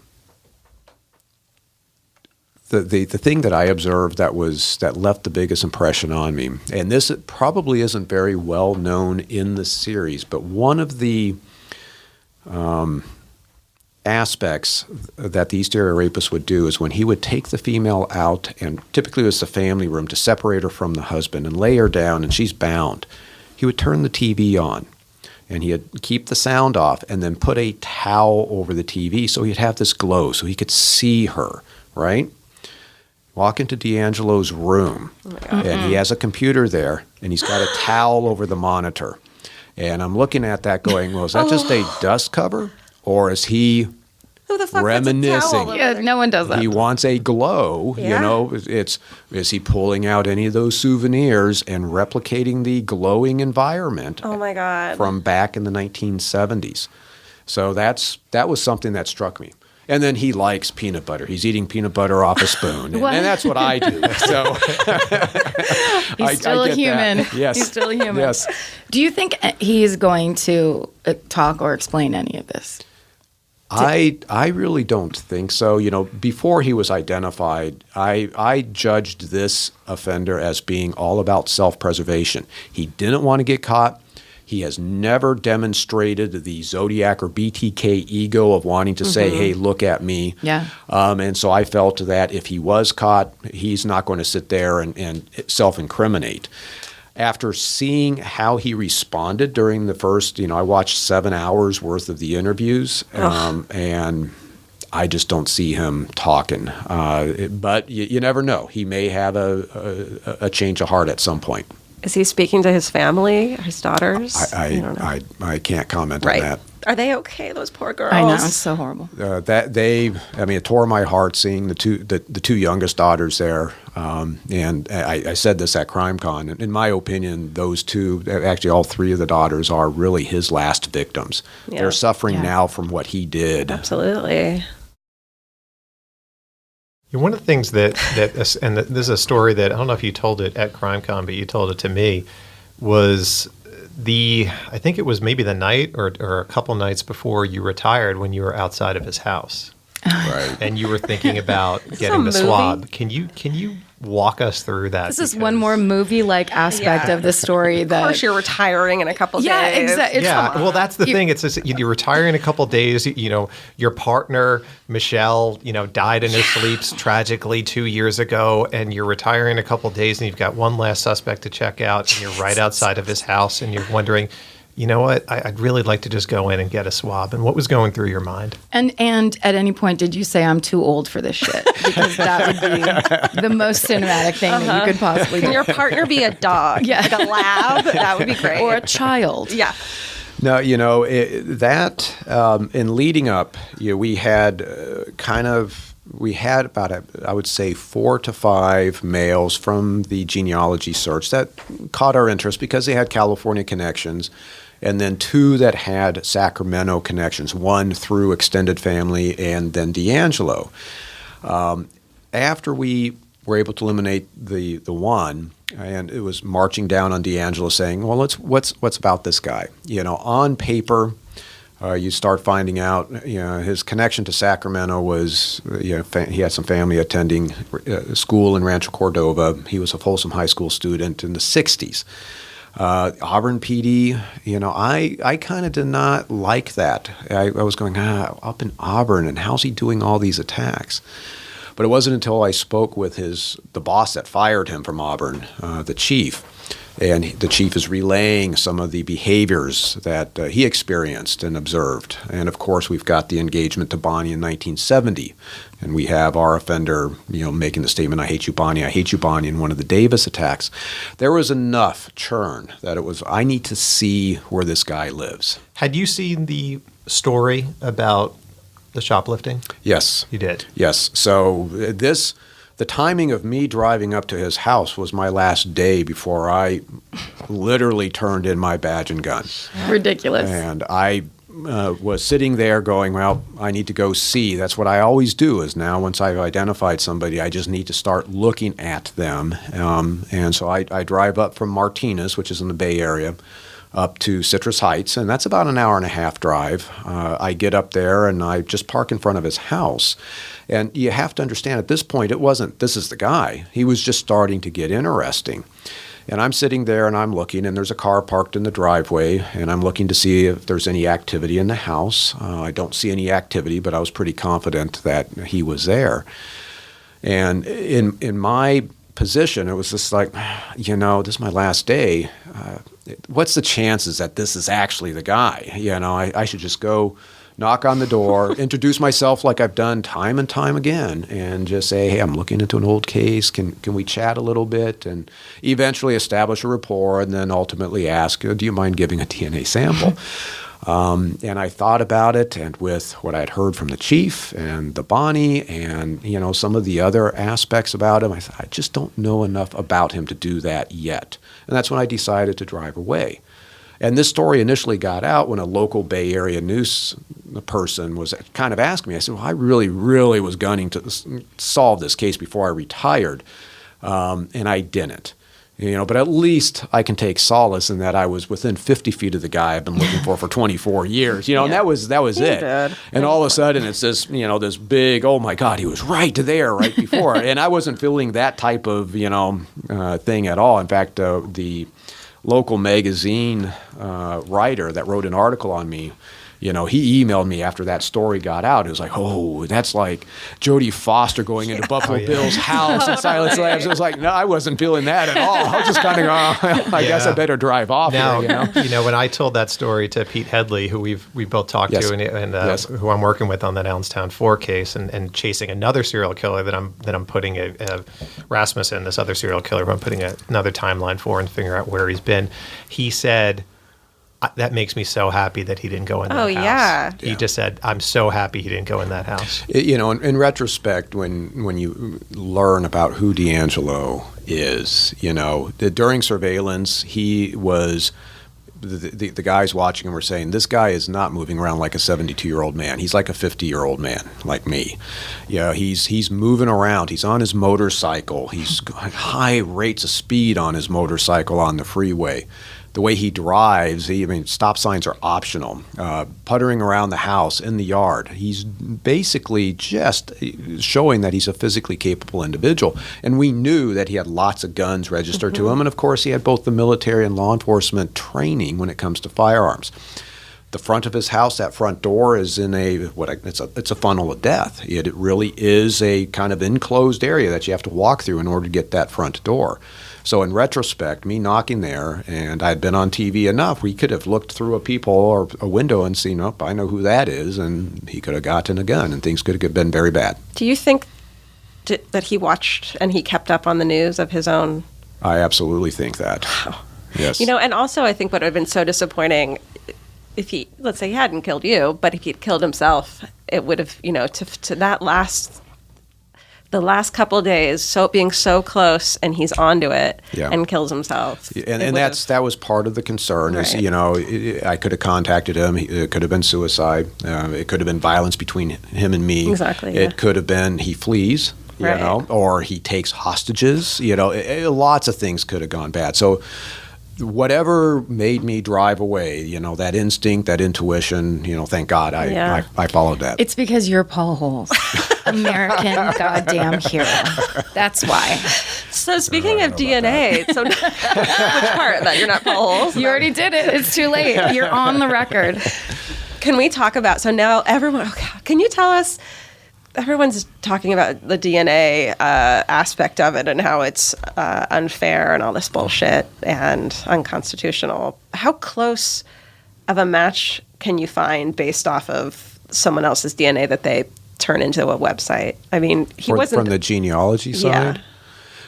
The thing that I observed that left the biggest impression on me, and this probably isn't very well known in the series, but one of the aspects that the East Area Rapist would do is when he would take the female out, and typically it was the family room, to separate her from the husband and lay her down, and she's bound, he would turn the TV on. And he'd keep the sound off and then put a towel over the TV so he'd have this glow so he could see her, right? Walk into D'Angelo's room, and he has a computer there, and he's got a towel over the monitor. And I'm looking at that going, well, is that just a dust cover? Or is he Who the fuck reminiscing? Yeah, no one does that. He wants a glow, is he pulling out any of those souvenirs and replicating the glowing environment Oh my God. from back in the 1970s? So that was something that struck me. And then he likes peanut butter. He's eating peanut butter off a spoon. And that's what I do. So He's still a human. That. Yes. He's still a human. Yes. Do you think he's going to talk or explain any of this? I really don't think so. Before he was identified, I judged this offender as being all about self-preservation. He didn't want to get caught. He has never demonstrated the Zodiac or BTK ego of wanting to say, hey, look at me. Yeah. And so I felt that if he was caught, he's not going to sit there and self-incriminate. After seeing how he responded during the first, I watched 7 hours worth of the interviews, and I just don't see him talking. But you never know. He may have a change of heart at some point. Is he speaking to his family, his daughters? I can't comment on that. Are they okay, those poor girls? I know, it's so horrible. It tore my heart seeing the two youngest daughters there. And I said this at CrimeCon. And in my opinion, those two, actually all three of the daughters, are really his last victims. Yeah. They're suffering now from what he did. Absolutely. One of the things that and this is a story that I don't know if you told it at CrimeCon, but you told it to me, was I think it was maybe the night or a couple nights before you retired when you were outside of his house. Right. And you were thinking about getting the swab. Can you walk us through that? This is one more movie-like aspect of the story. Of course, you're retiring in a couple days. Yeah, exactly. Well, that's the thing. It's just, you retire in a couple days. Your partner Michelle, died in her sleeps tragically 2 years ago, and you're retiring in a couple days, and you've got one last suspect to check out, and you're right outside of his house, and you're wondering, you know what? I'd really like to just go in and get a swab. And what was going through your mind? And at any point, did you say, I'm too old for this shit? Because that would be the most cinematic thing that you could possibly do. Can your partner be a dog? Yeah. Like a lab? That would be great. Or a child. Yeah. No, in leading up, we had about, I would say, 4 to 5 males from the genealogy search that caught our interest because they had California connections. and then 2 that had Sacramento connections, 1 through extended family, and then D'Angelo. After we were able to eliminate the one, and it was marching down on D'Angelo saying, well, what's about this guy? On paper, you start finding out, his connection to Sacramento was, he had some family attending school in Rancho Cordova. He was a Folsom High School student in the 60s. Auburn PD, I kind of did not like that. I was going, up in Auburn, and how's he doing all these attacks? But it wasn't until I spoke with the boss that fired him from Auburn, the chief, and the chief is relaying some of the behaviors that he experienced and observed. And of course, we've got the engagement to Bonnie in 1970, and we have our offender, making the statement, I hate you, Bonnie, in one of the Davis attacks. There was enough churn that it was, I need to see where this guy lives. Had you seen the story about the shoplifting? Yes. You did? Yes. So the timing of me driving up to his house was my last day before I literally turned in my badge and gun. Ridiculous. And I was sitting there going, well, I need to go see. That's what I always do is now once I've identified somebody, I just need to start looking at them. And so I drive up from Martinez, which is in the Bay Area, up to Citrus Heights, and that's about an hour and a half drive. I get up there, and I just park in front of his house. And you have to understand, at this point, it wasn't, this is the guy. He was just starting to get interesting. And I'm sitting there, and I'm looking, and there's a car parked in the driveway, and I'm looking to see if there's any activity in the house. I don't see any activity, but I was pretty confident that he was there. And in my position, it was just like, this is my last day. What's the chances that this is actually the guy? I should just go knock on the door, introduce myself like I've done time and time again, and just say, hey, I'm looking into an old case. Can we chat a little bit? And eventually establish a rapport, and then ultimately ask, do you mind giving a DNA sample? And I thought about it, and with what I'd heard from the chief and the Bonnie and, some of the other aspects about him, I thought, I just don't know enough about him to do that yet. And that's when I decided to drive away. And this story initially got out when a local Bay Area news person was kind of asking me. I said, well, I really, really was gunning to solve this case before I retired, and I didn't. But at least I can take solace in that I was within 50 feet of the guy I've been looking for 24 years. And that was it. Did. And all of a sudden it's this, this big, oh my God, he was right there right before. And I wasn't feeling that type of, thing at all. In fact, the local magazine writer that wrote an article on me, he emailed me after that story got out. It was like, oh, that's like Jodie Foster going into Buffalo Bill's house in Silence Labs. It was like, no, I wasn't feeling that at all. I was just kind of I guess I better drive off now, here, when I told that story to Pete Headley, who we both talked Yes. to, and Yes. who I'm working with on that Allenstown 4 case, and chasing another serial killer that I'm putting Rasmussen, this other serial killer, who I'm putting another timeline for and figure out where he's been. He said, that makes me so happy that he didn't go in that house. Yeah. He just said, I'm so happy he didn't go in that house. In retrospect, when you learn about who D'Angelo is, during surveillance, he was, the guys watching him were saying, this guy is not moving around like a 72-year-old man. He's like a 50-year-old man, like me. He's moving around. He's on his motorcycle. He's got high rates of speed on his motorcycle on the freeway. The way he drives, stop signs are optional. Puttering around the house, in the yard, he's basically just showing that he's a physically capable individual. And we knew that he had lots of guns registered to him, and of course he had both the military and law enforcement training when it comes to firearms. The front of his house, that front door is in it's a funnel of death. It really is a kind of enclosed area that you have to walk through in order to get that front door. So in retrospect, me knocking there, and I'd been on TV enough, we could have looked through a peephole or a window and seen, I know who that is, and he could have gotten a gun, and things could have been very bad. Do you think that he watched and he kept up on the news of his own? I absolutely think that. Yes. And also I think what would have been so disappointing if he, let's say he hadn't killed you, but if he'd killed himself, it would have, to that last the last couple of days, being so close, and he's onto it and kills himself. And that was part of the concern. Is Right. I could have contacted him. It could have been suicide. It could have been violence between him and me. Exactly. It could have been he flees. Right. Or he takes hostages. Lots of things could have gone bad. So whatever made me drive away, that instinct, that intuition, thank God I followed that. It's because you're Paul Holes, American goddamn hero. That's why. So speaking of DNA, so which part? That you're not Paul Holes? You already did it. It's too late. You're on the record. Can we talk about, so now everyone, can you tell us, everyone's talking about the DNA aspect of it and how it's unfair and all this bullshit and unconstitutional. How close of a match can you find based off of someone else's DNA that they turn into a website? I mean, he wasn't... From the genealogy side? Yeah.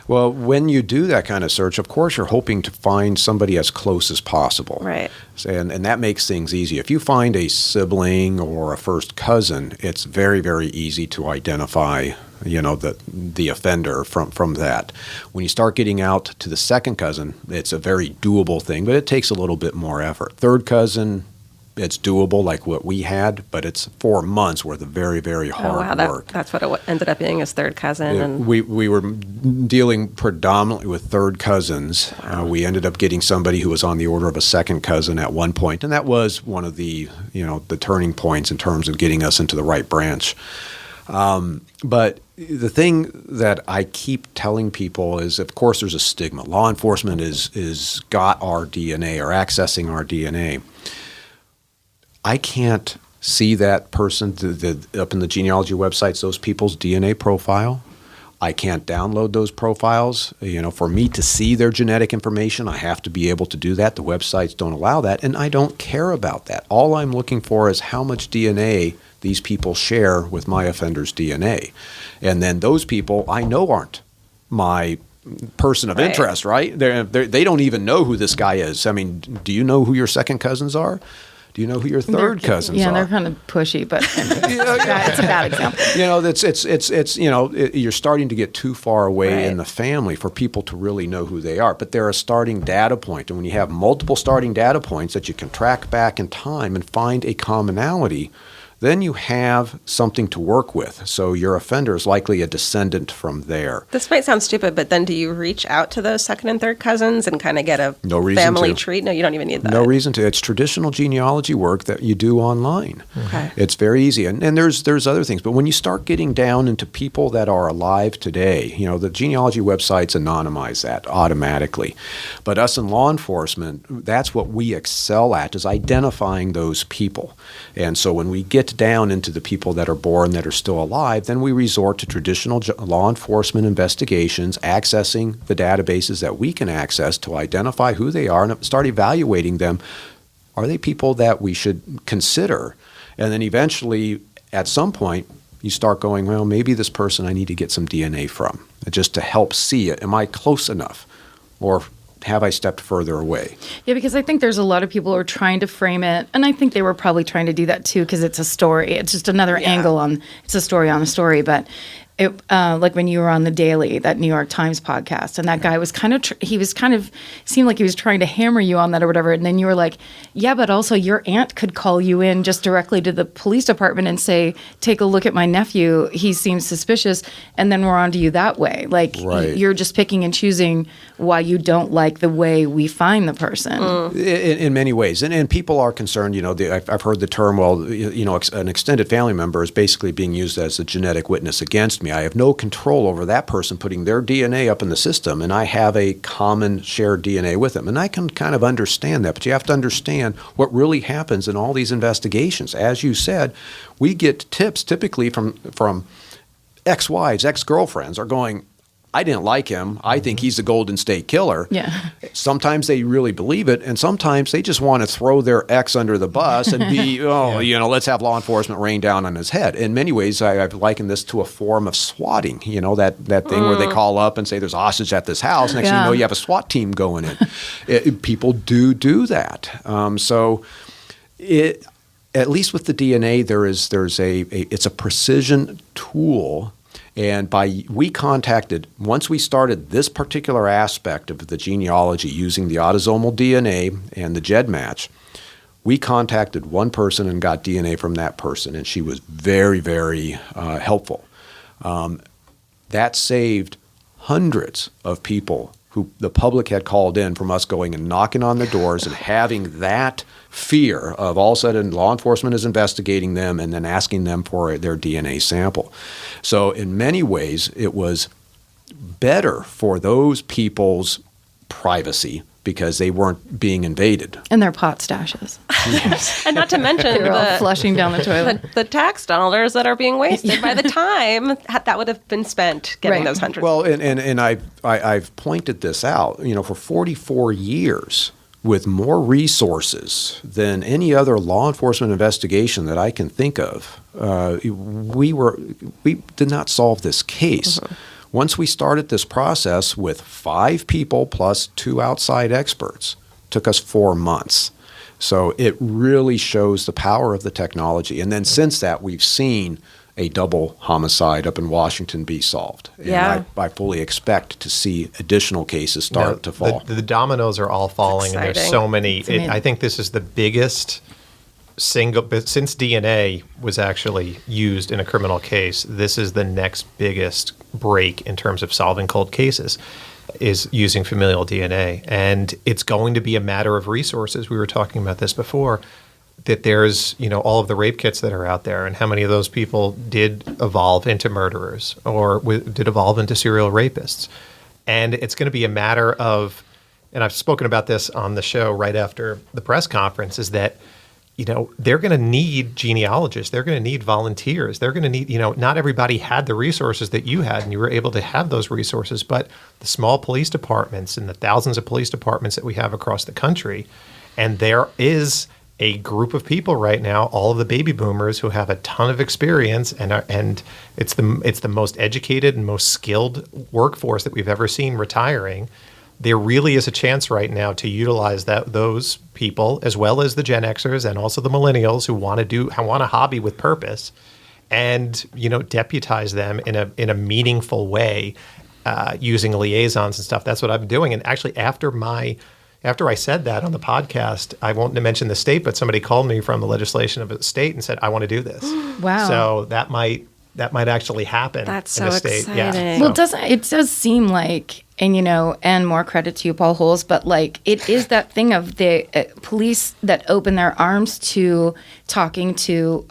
Well, when you do that kind of search, of course, you're hoping to find somebody as close as possible. Right. And that makes things easy. If you find a sibling or a first cousin, it's very, very easy to identify, the offender from that. When you start getting out to the second cousin, it's a very doable thing, but it takes a little bit more effort. Third cousin, it's doable like what we had, but it's 4 months worth of very, very hard work. That's what it ended up being, his third cousin. And We were dealing predominantly with third cousins. Wow. We ended up getting somebody who was on the order of a second cousin at one point, and that was one of the the turning points in terms of getting us into the right branch. But the thing that I keep telling people is, of course, there's a stigma. Law enforcement is got our DNA or accessing our DNA. I can't see that person up in the genealogy websites, those people's DNA profile. I can't download those profiles. For me to see their genetic information, I have to be able to do that. The websites don't allow that, and I don't care about that. All I'm looking for is how much DNA these people share with my offender's DNA. And then those people I know aren't my person of interest, right? They don't even know who this guy is. I mean, do you know who your second cousins are? Do you know who your third cousins are? Yeah, they're kind of pushy, but it's a bad example. You're starting to get too far away in the family for people to really know who they are. But they're a starting data point. And when you have multiple starting data points that you can track back in time and find a commonality, then you have something to work with. So your offender is likely a descendant from there. this might sound stupid, but then do you reach out to those second and third cousins and kind of get a No reason family to. tree? No, you don't even need that. No reason to. It's traditional genealogy work that you do online. Okay. It's very easy. And there's other things. But when you start getting down into people that are alive today, the genealogy websites anonymize that automatically. But us in law enforcement, that's what we excel at, is identifying those people. And so when we get down into the people that are born that are still alive, then we resort to traditional law enforcement investigations, accessing the databases that we can access to identify who they are and start evaluating them. Are they people that we should consider? And then eventually, at some point, you start going, well, maybe this person I need to get some DNA from, just to help see it. Am I close enough? Or have I stepped further away? Yeah, because I think there's a lot of people who are trying to frame it, and I think they were probably trying to do that too because it's a story. It's just another angle on, it's a story on a story, but it, like when you were on the Daly, that New York Times podcast, and that guy was kind of, seemed like he was trying to hammer you on that or whatever. And then you were like, yeah, but also your aunt could call you in just directly to the police department and say, take a look at my nephew. He seems suspicious. And then we're on to you that way. Like you're just picking and choosing why you don't like the way we find the person. In many ways. And people are concerned, I've heard the term, an extended family member is basically being used as a genetic witness against me. I have no control over that person putting their DNA up in the system, and I have a common shared DNA with them. And I can kind of understand that, but you have to understand what really happens in all these investigations. As you said, we get tips typically from ex-wives, ex-girlfriends are going, I didn't like him. I think he's the Golden State Killer. Yeah. Sometimes they really believe it, and sometimes they just want to throw their ex under the bus and be, let's have law enforcement rain down on his head. In many ways, I've likened this to a form of swatting. That thing where they call up and say there's a hostage at this house. Next thing you know, you have a SWAT team going in. People do that. At least with the DNA, it's a precision tool. And we contacted, once we started this particular aspect of the genealogy using the autosomal DNA and the GED match, we contacted one person and got DNA from that person, and she was very, very helpful. That saved hundreds of people who the public had called in from us going and knocking on the doors and having that fear of all of a sudden law enforcement is investigating them and then asking them for their DNA sample. So in many ways, it was better for those people's privacy because they weren't being invaded. And their pot stashes. And not to mention They're all flushing down the toilet. the tax dollars that are being wasted by the time that would have been spent getting those hundreds. Well, and I've pointed this out, for 44 years, with more resources than any other law enforcement investigation that I can think of, we did not solve this case. Mm-hmm. Once we started this process with 5 people plus 2 outside experts, took us 4 months. So it really shows the power of the technology. And then since that, we've seen a double homicide up in Washington be solved. And yeah. I fully expect to see additional cases start to fall. The dominoes are all falling, and there's so many. I think this is the biggest since DNA was actually used in a criminal case, this is the next biggest break in terms of solving cold cases, is using familial DNA. And it's going to be a matter of resources. We were talking about this before, that there's, all of the rape kits that are out there, and how many of those people did evolve into murderers or did evolve into serial rapists. And it's going to be a matter of, and I've spoken about this on the show right after the press conference, is that they're going to need genealogists. They're going to need volunteers. They're going to need, not everybody had the resources that you had, and you were able to have those resources, but the small police departments and the thousands of police departments that we have across the country, and there is a group of people right now, all of the baby boomers, who have a ton of experience, and it's the most educated and most skilled workforce that we've ever seen retiring. There really is a chance right now to utilize those people, as well as the Gen Xers and also the millennials who want a hobby with purpose, and deputize them in a meaningful way, using liaisons and stuff. That's what I've been doing. And actually, after I said that on the podcast, I won't mention the state, but somebody called me from the legislation of a state and said, "I want to do this." Wow! So that might actually happen. That's in so a state. exciting. Yeah. Well, it does seem like, and more credit to you, Paul Holes, but it is that thing of the police that open their arms to talking to,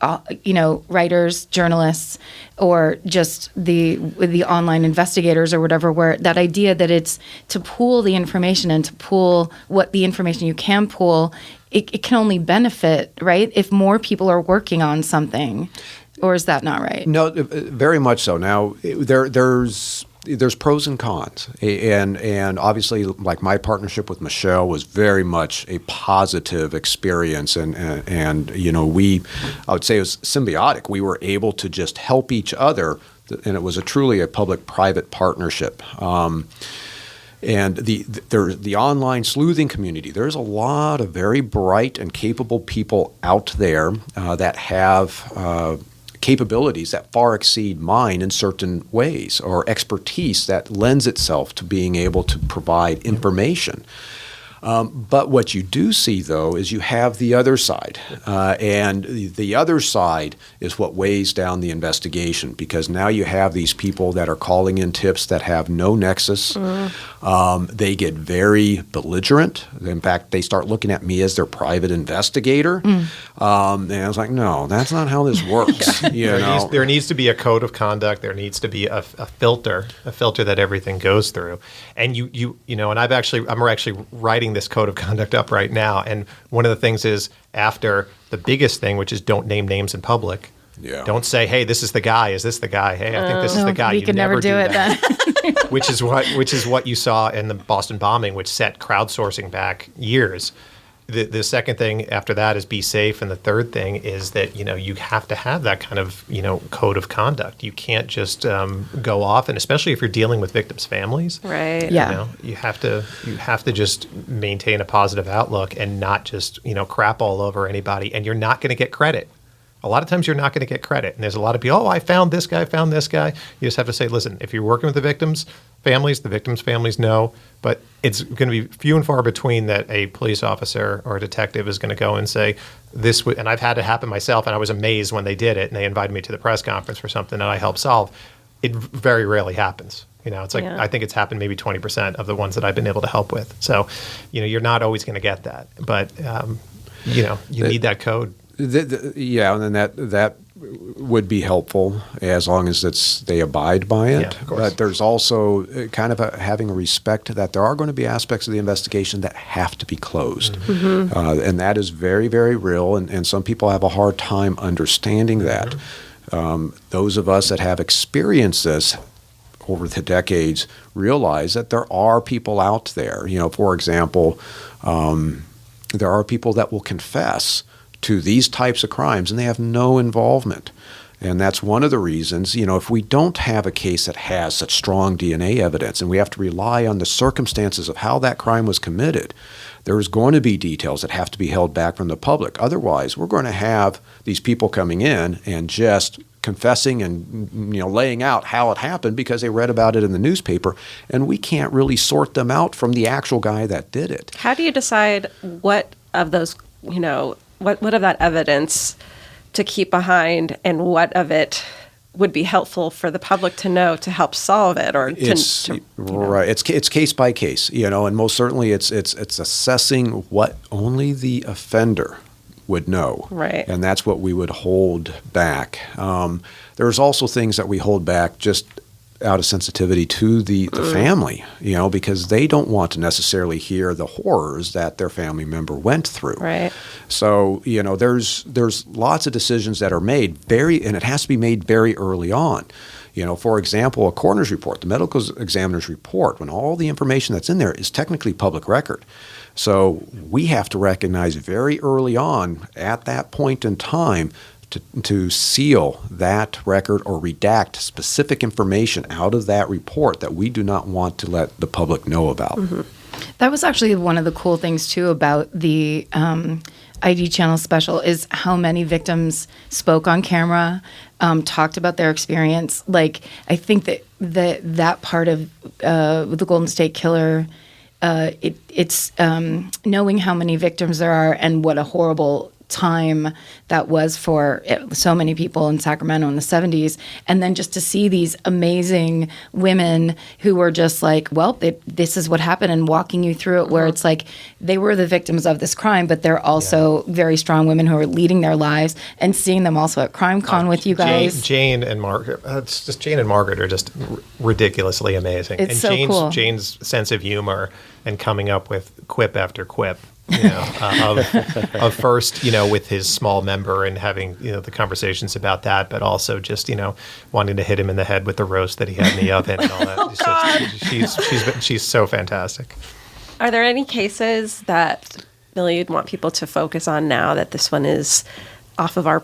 writers, journalists, or just the online investigators or whatever, where that idea that it's to pool the information and to pool what the information you can pool, it can only benefit, right? If more people are working on something. Or is that not right? No, very much so. Now, there's pros and cons, and obviously, like my partnership with Michelle was very much a positive experience, and I would say it was symbiotic. We were able to just help each other, and it was truly a public-private partnership. And the online sleuthing community, there's a lot of very bright and capable people out there that have capabilities that far exceed mine in certain ways, or expertise that lends itself to being able to provide information. But what you do see, though, is you have the other side. And the other side is what weighs down the investigation, because now you have these people that are calling in tips that have no nexus. They get very belligerent. In fact, they start looking at me as their private investigator. And I was like, no, that's not how this works. There needs to be a code of conduct. There needs to be a filter that everything goes through. And and I'm actually writing this code of conduct up right now. And one of the things is, after the biggest thing, which is don't name names in public. Yeah. Don't say, "Hey, this is the guy. Is this the guy? Hey, I think this is the guy." We could never do it then. which is what you saw in the Boston bombing, which set crowdsourcing back years. The second thing after that is be safe, and the third thing is that you have to have that kind of code of conduct. You can't just go off, and especially if you're dealing with victims' families, right? Yeah, you have to just maintain a positive outlook and not just crap all over anybody. And you're not going to get credit. a lot of times you're not going to get credit. And there's a lot of people, oh, I found this guy, found this guy. You just have to say, listen, if you're working with the victims' families know, but it's going to be few and far between that a police officer or a detective is going to go and say, and I've had it happen myself, and I was amazed when they did it, and they invited me to the press conference for something that I helped solve. It very rarely happens. It's like, I think it's happened maybe 20% of the ones that I've been able to help with. So, you're not always going to get that, but, you need that code. And then that would be helpful as long as they abide by it. Yeah, of course. But there's also kind of having a respect that there are going to be aspects of the investigation that have to be closed. Mm-hmm. And that is very, very real, and some people have a hard time understanding that. Those of us that have experienced this over the decades realize that there are people out there. For example, there are people that will confess to these types of crimes and they have no involvement. And that's one of the reasons, if we don't have a case that has such strong DNA evidence and we have to rely on the circumstances of how that crime was committed, there's going to be details that have to be held back from the public. Otherwise, we're going to have these people coming in and just confessing and laying out how it happened because they read about it in the newspaper, and we can't really sort them out from the actual guy that did it. How do you decide what of those, what of that evidence to keep behind and what of it would be helpful for the public to know to help solve it, or right? It's case by case, and most certainly it's assessing what only the offender would know, right? And that's what we would hold back. There's also things that we hold back just out of sensitivity to the family, because they don't want to necessarily hear the horrors that their family member went through. Right. So, there's lots of decisions that are made and it has to be made very early on. For example, a coroner's report, the medical examiner's report, when all the information that's in there is technically public record. So we have to recognize very early on at that point in time to seal that record or redact specific information out of that report that we do not want to let the public know about. Mm-hmm. That was actually one of the cool things, too, about the ID channel special is how many victims spoke on camera, talked about their experience. Like, I think that part of the Golden State Killer, it's knowing how many victims there are and what a horrible time that was for so many people in Sacramento in the 70s, and then just to see these amazing women who were just like, well, this is what happened, and walking you through it, where it's like they were the victims of this crime, but they're also very strong women who are leading their lives, and seeing them also at CrimeCon with you guys. Jane and Margaret, Jane and Margaret are just ridiculously amazing. It's and so cool. Jane's sense of humor and coming up with quip after quip. Of first, with his small member and having, the conversations about that, but also just, wanting to hit him in the head with the roast that he had in the oven and all that. She's so fantastic. Are there any cases that, Billy, you'd want people to focus on now that this one is off of our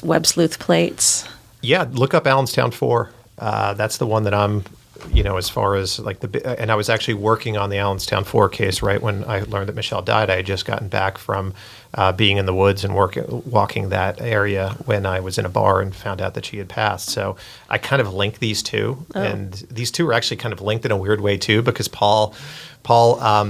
web sleuth plates? Yeah, look up Allenstown 4. That's the one that I'm, as far as and I was actually working on the Allenstown 4 case right when I learned that Michelle died. I had just gotten back from being in the woods and walking that area when I was in a bar and found out that she had passed. So I kind of linked these two, and these two were actually kind of linked in a weird way too, because Paul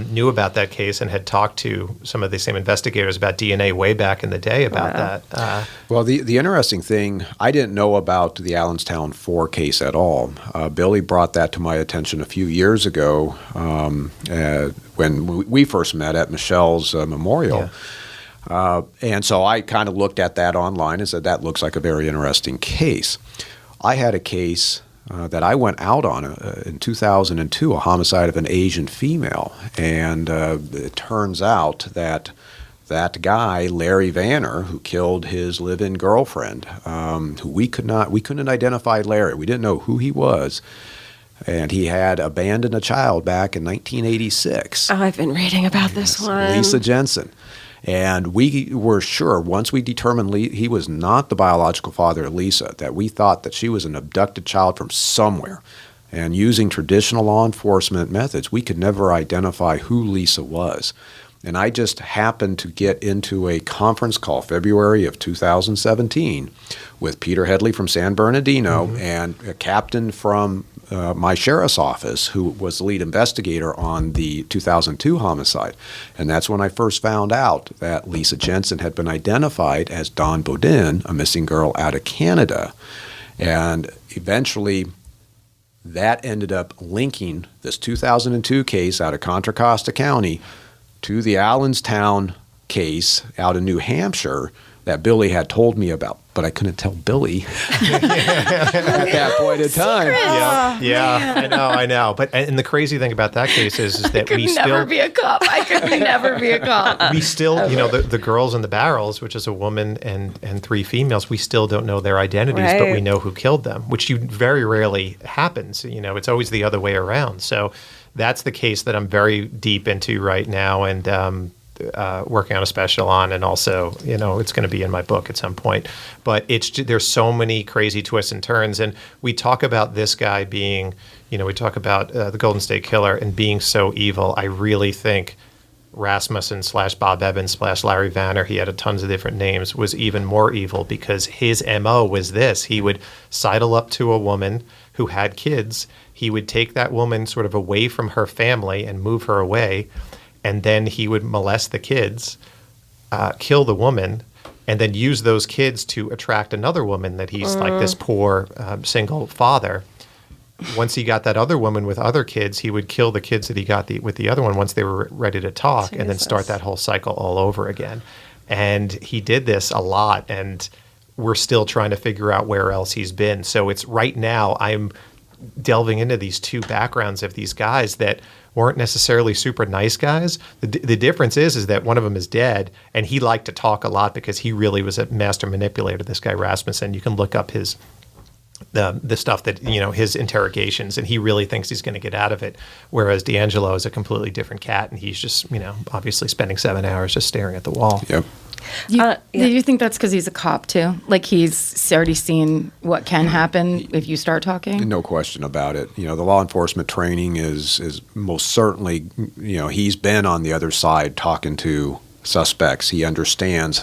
knew about that case and had talked to some of the same investigators about DNA way back in the day about that. Well, the interesting thing, I didn't know about the Allenstown 4 case at all. Billy brought that to my attention a few years ago when we first met at Michelle's memorial. Yeah. And so I kind of looked at that online and said, that looks like a very interesting case. I had a case that I went out on in 2002, a homicide of an Asian female. And it turns out that guy, Larry Vanner, who killed his live-in girlfriend, who we couldn't identify Larry. We didn't know who he was. And he had abandoned a child back in 1986. Oh, I've been reading about this one. Lisa Jensen. And we were sure, once we determined he was not the biological father of Lisa, that we thought that she was an abducted child from somewhere. And using traditional law enforcement methods, we could never identify who Lisa was. And I just happened to get into a conference call February of 2017 with Peter Headley from San Bernardino and a captain from my sheriff's office who was the lead investigator on the 2002 homicide. And that's when I first found out that Lisa Jensen had been identified as Dawn Bodin, a missing girl out of Canada. And eventually that ended up linking this 2002 case out of Contra Costa County to the Allenstown case out of New Hampshire that Billy had told me about, but I couldn't tell Billy at that point in time. I know. But and the crazy thing about that case is that we still never be a cop. I could never be a cop. We still, the girls in the barrels, which is a woman and 3 females, we still don't know their identities, but we know who killed them, which very rarely happens. It's always the other way around. So that's the case that I'm very deep into right now, and working on a special on, and also, it's going to be in my book at some point. But there's so many crazy twists and turns, and we talk about this guy being, we talk about the Golden State Killer and being so evil. I really think Rasmussen / Bob Evans / Larry Vanner, he had tons of different names, was even more evil because his MO was this. He would sidle up to a woman who had kids. He would take that woman sort of away from her family and move her away. And then he would molest the kids, kill the woman, and then use those kids to attract another woman that he's like this poor single father. Once he got that other woman with other kids, he would kill the kids that he got with the other one once they were ready to talk, and then start that whole cycle all over again. And he did this a lot, and we're still trying to figure out where else he's been. So it's right now I'm delving into these 2 backgrounds of these guys that weren't necessarily super nice guys. The difference is that one of them is dead, and he liked to talk a lot because he really was a master manipulator, this guy Rasmussen. You can look up the stuff that, his interrogations, and he really thinks he's going to get out of it, whereas D'Angelo is a completely different cat, and he's just, obviously spending 7 hours just staring at the wall. Yep. Do you think that's because he's a cop too? Like he's already seen what can happen if you start talking? No question about it. The law enforcement training is most certainly, he's been on the other side talking to suspects. He understands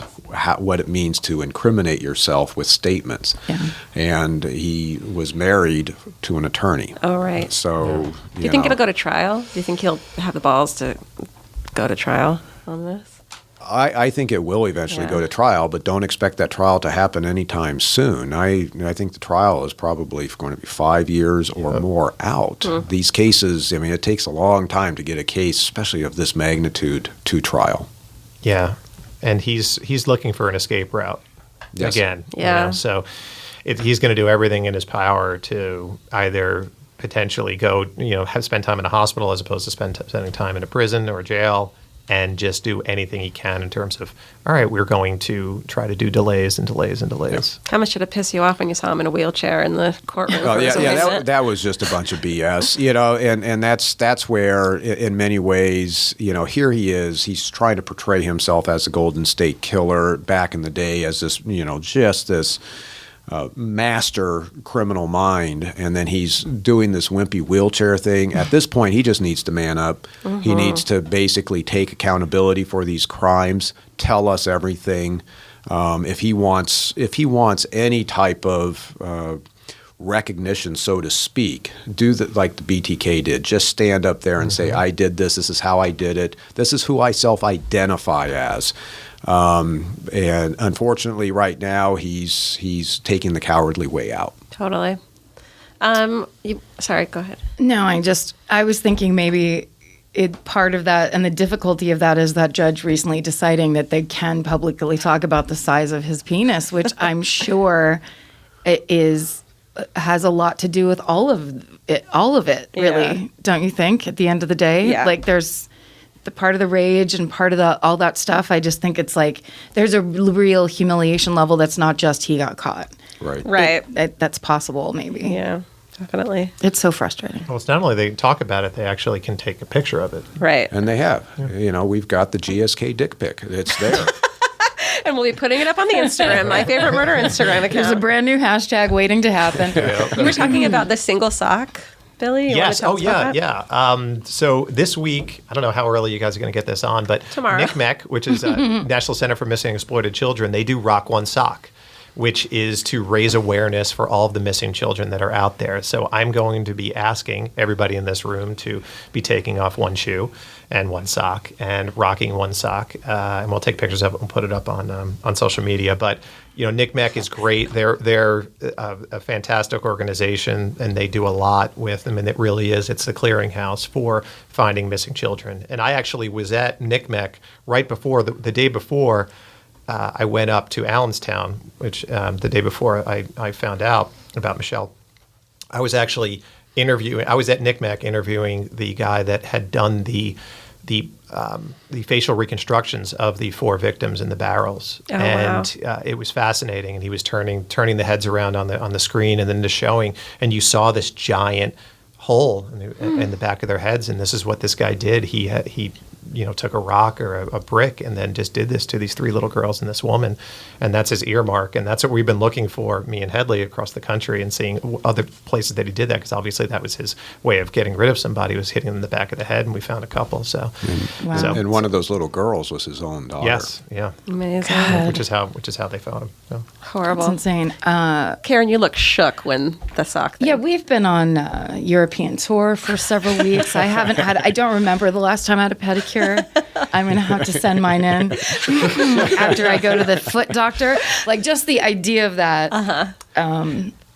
what it means to incriminate yourself with statements. Yeah. And he was married to an attorney. Oh, right. So, Do you think it'll go to trial? Do you think he'll have the balls to go to trial on this? I think it will eventually go to trial, but don't expect that trial to happen anytime soon. I think the trial is probably going to be 5 years or more out. These cases, it takes a long time to get a case, especially of this magnitude, to trial. Yeah, and he's looking for an escape route again. Yeah. So he's going to do everything in his power to either potentially go, spend time in a hospital as opposed to spending time in a prison or a jail, and just do anything he can in terms of, all right, we're going to try to do delays and delays and delays. How much did it piss you off when you saw him in a wheelchair in the courtroom? Oh, that was just a bunch of BS, and that's where, in many ways, here he is, he's trying to portray himself as a Golden State Killer back in the day as this, just this master criminal mind, and then he's doing this wimpy wheelchair thing. At this point, he just needs to man up. He needs to basically take accountability for these crimes, tell us everything. If he wants any type of recognition, so to speak, do like the BTK did. Just stand up there and say, I did this. This is how I did it. This is who I self-identify as. And unfortunately, right now, he's taking the cowardly way out. Totally. Sorry, go ahead. No, I was thinking maybe part of that and the difficulty of that is that judge recently deciding that they can publicly talk about the size of his penis, which I'm sure has a lot to do with all of it, really. Don't you think? At the end of the day, like there's the part of the rage and part of all that stuff. I just think it's like there's a real humiliation level that's not just he got caught. Right. That's possible, maybe. Yeah, definitely. It's so frustrating. Well, it's not only they talk about it, they actually can take a picture of it. Right. And they have. We've got the GSK dick pic. It's there. And we'll be putting it up on the Instagram, My Favorite Murder Instagram account. There's a brand new hashtag waiting to happen. You were talking about the single sock Billy? Yes. Oh, yeah, yeah. So this week, I don't know how early you guys are going to get this on, but Tomorrow. NCMEC, which is National Center for Missing and Exploited Children, they do Rock One Sock, which is to raise awareness for all of the missing children that are out there. So I'm going to be asking everybody in this room to be taking off one shoe and one sock and rocking one sock. And we'll take pictures of it and put it up on social media. But, NCMEC is great. They're a fantastic organization, and they do a lot with them. And it really is. It's the clearinghouse for finding missing children. And I actually was at NCMEC right before, the day before, I went up to Allenstown, which the day before I found out about Michelle. I was actually I was at NCMEC interviewing the guy that had done the facial reconstructions of the 4 victims in the barrels. Oh, and wow. It was fascinating. And he was turning the heads around on the screen and then just showing. And you saw this giant hole in the back of their heads. And this is what this guy did. He took a rock or a brick and then just did this to these 3 little girls and this woman. And that's his earmark. And that's what we've been looking for, me and Headley, across the country, and seeing other places that he did that, because obviously that was his way of getting rid of somebody, was hitting them in the back of the head. And we found a couple. So, Wow. And one of those little girls was his own daughter. yes, yeah. Amazing. Which is how they found him. So. Horrible. It's insane. Karen, you look shook when the sock thing. Yeah, we've been on European tour for several weeks. I don't remember the last time I had a pedicure. I'm going to have to send mine in after I go to the foot doctor. Like, just the idea of that.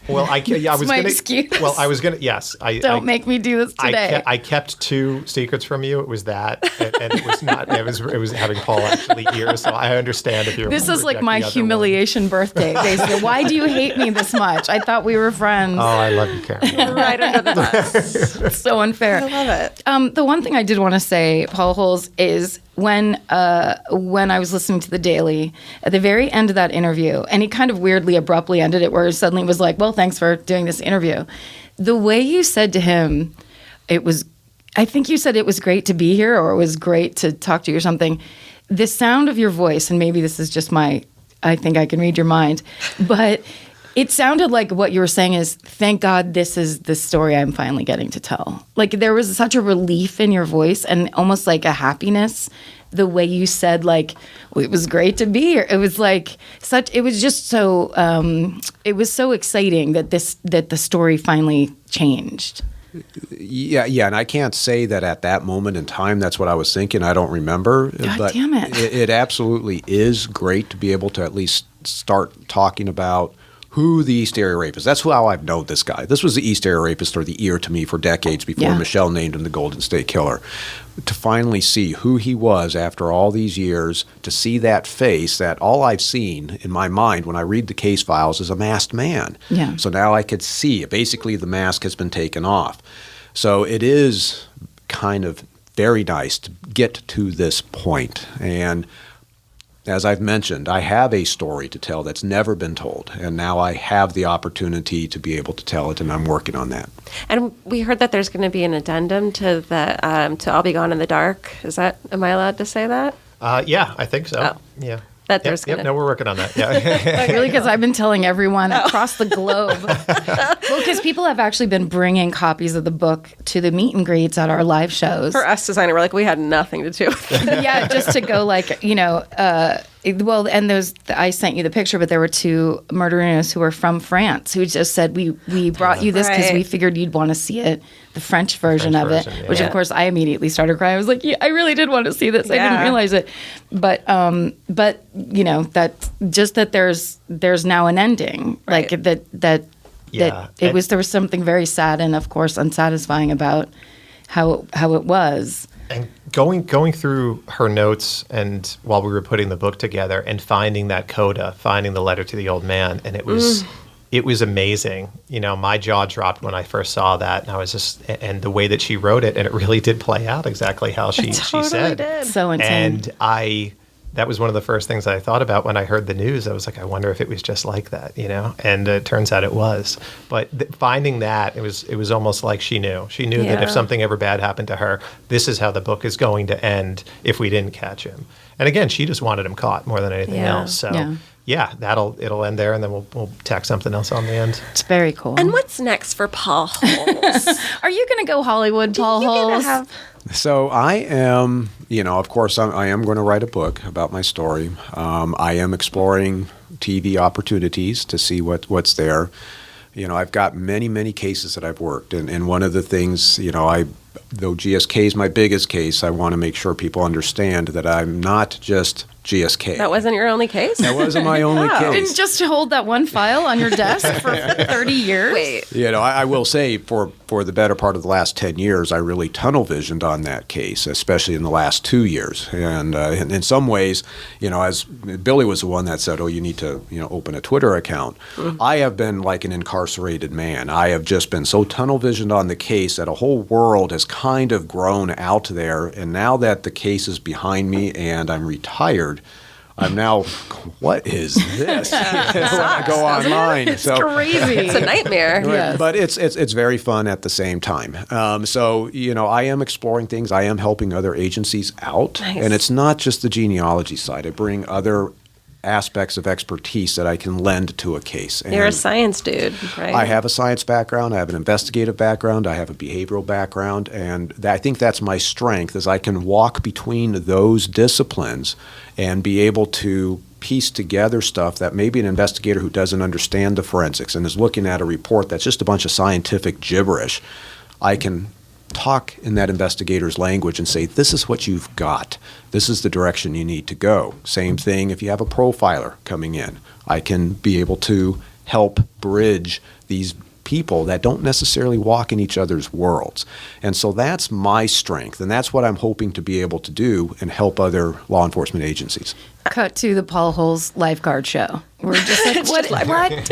Well, I was my going excuse. to. Well, I was going to. Yes, Don't make me do this today. I kept 2 secrets from you. It was that, and it was not. It was having Paul actually here. So I understand if you're. This is like reject my the other humiliation birthday, basically. Why do you hate me this much? I thought we were friends. One. Oh, I love you, Karen. right under the bus. It's so unfair. I love it. The one thing I did want to say, Paul Holes, is when I was listening to the Daly, at the very end of that interview, and he kind of weirdly abruptly ended it, where he suddenly was like, well, thanks for doing this interview. The way you said to him, I think you said it was great to be here, or it was great to talk to you or something. The sound of your voice, and maybe this is just I think I can read your mind, but it sounded like what you were saying is, thank God this is the story I'm finally getting to tell. Like, there was such a relief in your voice and almost like a happiness, the way you said, like, well, it was great to be here. It was like it was just so, it was so exciting that the story finally changed. Yeah, and I can't say that at that moment in time that's what I was thinking. I don't remember. God but damn it. It absolutely is great to be able to at least start talking about who the East Area Rapist. That's how I've known this guy. This was the East Area Rapist, or the ear to me, for decades before Michelle named him the Golden State Killer. To finally see who he was after all these years, to see that face, that all I've seen in my mind when I read the case files is a masked man. Yeah. So now I could see, basically the mask has been taken off. So it is kind of very nice to get to this point. And as I've mentioned, I have a story to tell that's never been told, and now I have the opportunity to be able to tell it, and I'm working on that. And we heard that there's going to be an addendum to the to I'll Be Gone in the Dark. Am I allowed to say that? Yeah, I think so. Oh. Yeah. That there's gonna... No, we're working on that. Yeah. Really, because I've been telling everyone across the globe. Well, because people have actually been bringing copies of the book to the meet and greets at our live shows. For us designer, we're like, we had nothing to do with it. Yeah, just to go and I sent you the picture, but there were 2 murderinos who were from France who just said, we brought you this because we figured you'd want to see it, the French version of it, which of course I immediately started crying. I was like, yeah, I really did want to see this. I didn't realize it. But that just that there's now an ending, like there was something very sad and of course unsatisfying about how it was. And going through her notes, and while we were putting the book together, and finding that coda, finding the letter to the old man, and it was amazing. My jaw dropped when I first saw that, and I was just, and the way that she wrote it, and it really did play out exactly how she said. Did. So insane. And that was one of the first things I thought about when I heard the news. I was like, I wonder if it was just like that, And it turns out it was. But finding that, it was almost like she knew. She knew that if something ever bad happened to her, this is how the book is going to end if we didn't catch him. And again, she just wanted him caught more than anything else. So it'll end there, and then we'll tack something else on the end. It's very cool. And what's next for Paul Holes? Are you going to go Hollywood, Paul Holes? So I am, of course, I am going to write a book about my story. I am exploring TV opportunities to see what's there. I've got many, many cases that I've worked, and one of the things, though GSK is my biggest case, I want to make sure people understand that I'm not just GSK. That wasn't your only case? That wasn't my only You case. didn't just hold that one file on your desk for 30 years? Wait. I will say for the better part of the last 10 years, I really tunnel visioned on that case, especially in the last 2 years. And in some ways, as Billy was the one that said, you need to, open a Twitter account. Mm-hmm. I have been like an incarcerated man. I have just been so tunnel visioned on the case that a whole world has kind of grown out there. And now that the case is behind me and I'm retired, I'm now, what is this? I go online. It's crazy. It's a nightmare. Yes. But it's very fun at the same time. So I am exploring things. I am helping other agencies out. Nice. And it's not just the genealogy side. I bring other aspects of expertise that I can lend to a case. And You're a science dude, right? I have a science background. I have an investigative background. I have a behavioral background. And I think that's my strength, is I can walk between those disciplines and be able to piece together stuff that maybe an investigator who doesn't understand the forensics and is looking at a report that's just a bunch of scientific gibberish, I can talk in that investigator's language and say, this is what you've got. This is the direction you need to go. Same thing if you have a profiler coming in. I can be able to help bridge these people that don't necessarily walk in each other's worlds. And so that's my strength, and that's what I'm hoping to be able to do and help other law enforcement agencies. Cut to the Paul Holes lifeguard show. We're just like, what? This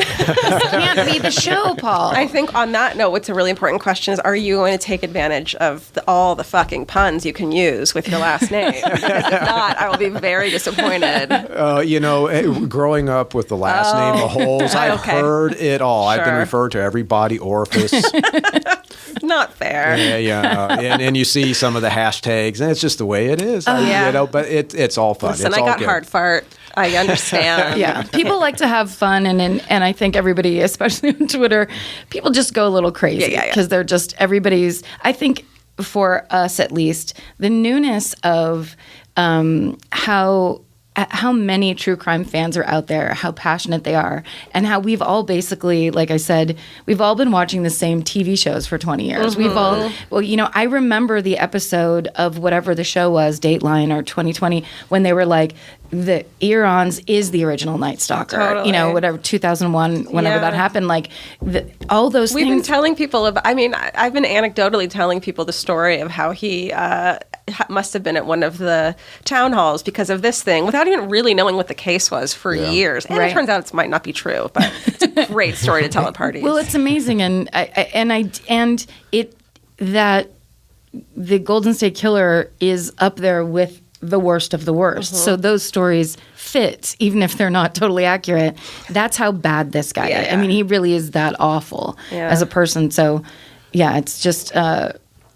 can't be the show, Paul. I think on that note, what's a really important question is, are you going to take advantage of all the fucking puns you can use with your last name? Because if not, I will be very disappointed. Growing up with the last name of Holes, I've heard it all. Sure. I've been referred to every body orifice. Not fair. And you see some of the hashtags, and it's just the way it is. But it's all fun. Listen, it's I all got good. hard fart. I understand. Yeah, people like to have fun, and I think everybody, especially on Twitter, people just go a little crazy because they're just everybody's. I think for us at least, the newness of how many true crime fans are out there, how passionate they are, and how we've all basically, like I said, we've all been watching the same TV shows for 20 years. Mm-hmm. We've all, I remember the episode of whatever the show was, Dateline or 2020, when they were like, the Earons is the original Night Stalker. Totally. Whatever, 2001, whenever that happened, like all those We've things. been telling people about, I've been anecdotally telling people the story of how he must have been at one of the town halls because of this thing without even really knowing what the case was for years. And it turns out it might not be true, but it's a great story to tell at parties. Well, it's amazing. That the Golden State Killer is up there with the worst of the worst. So those stories fit, even if they're not totally accurate. That's how bad this guy is. I mean, he really is that awful as a person. So, it's just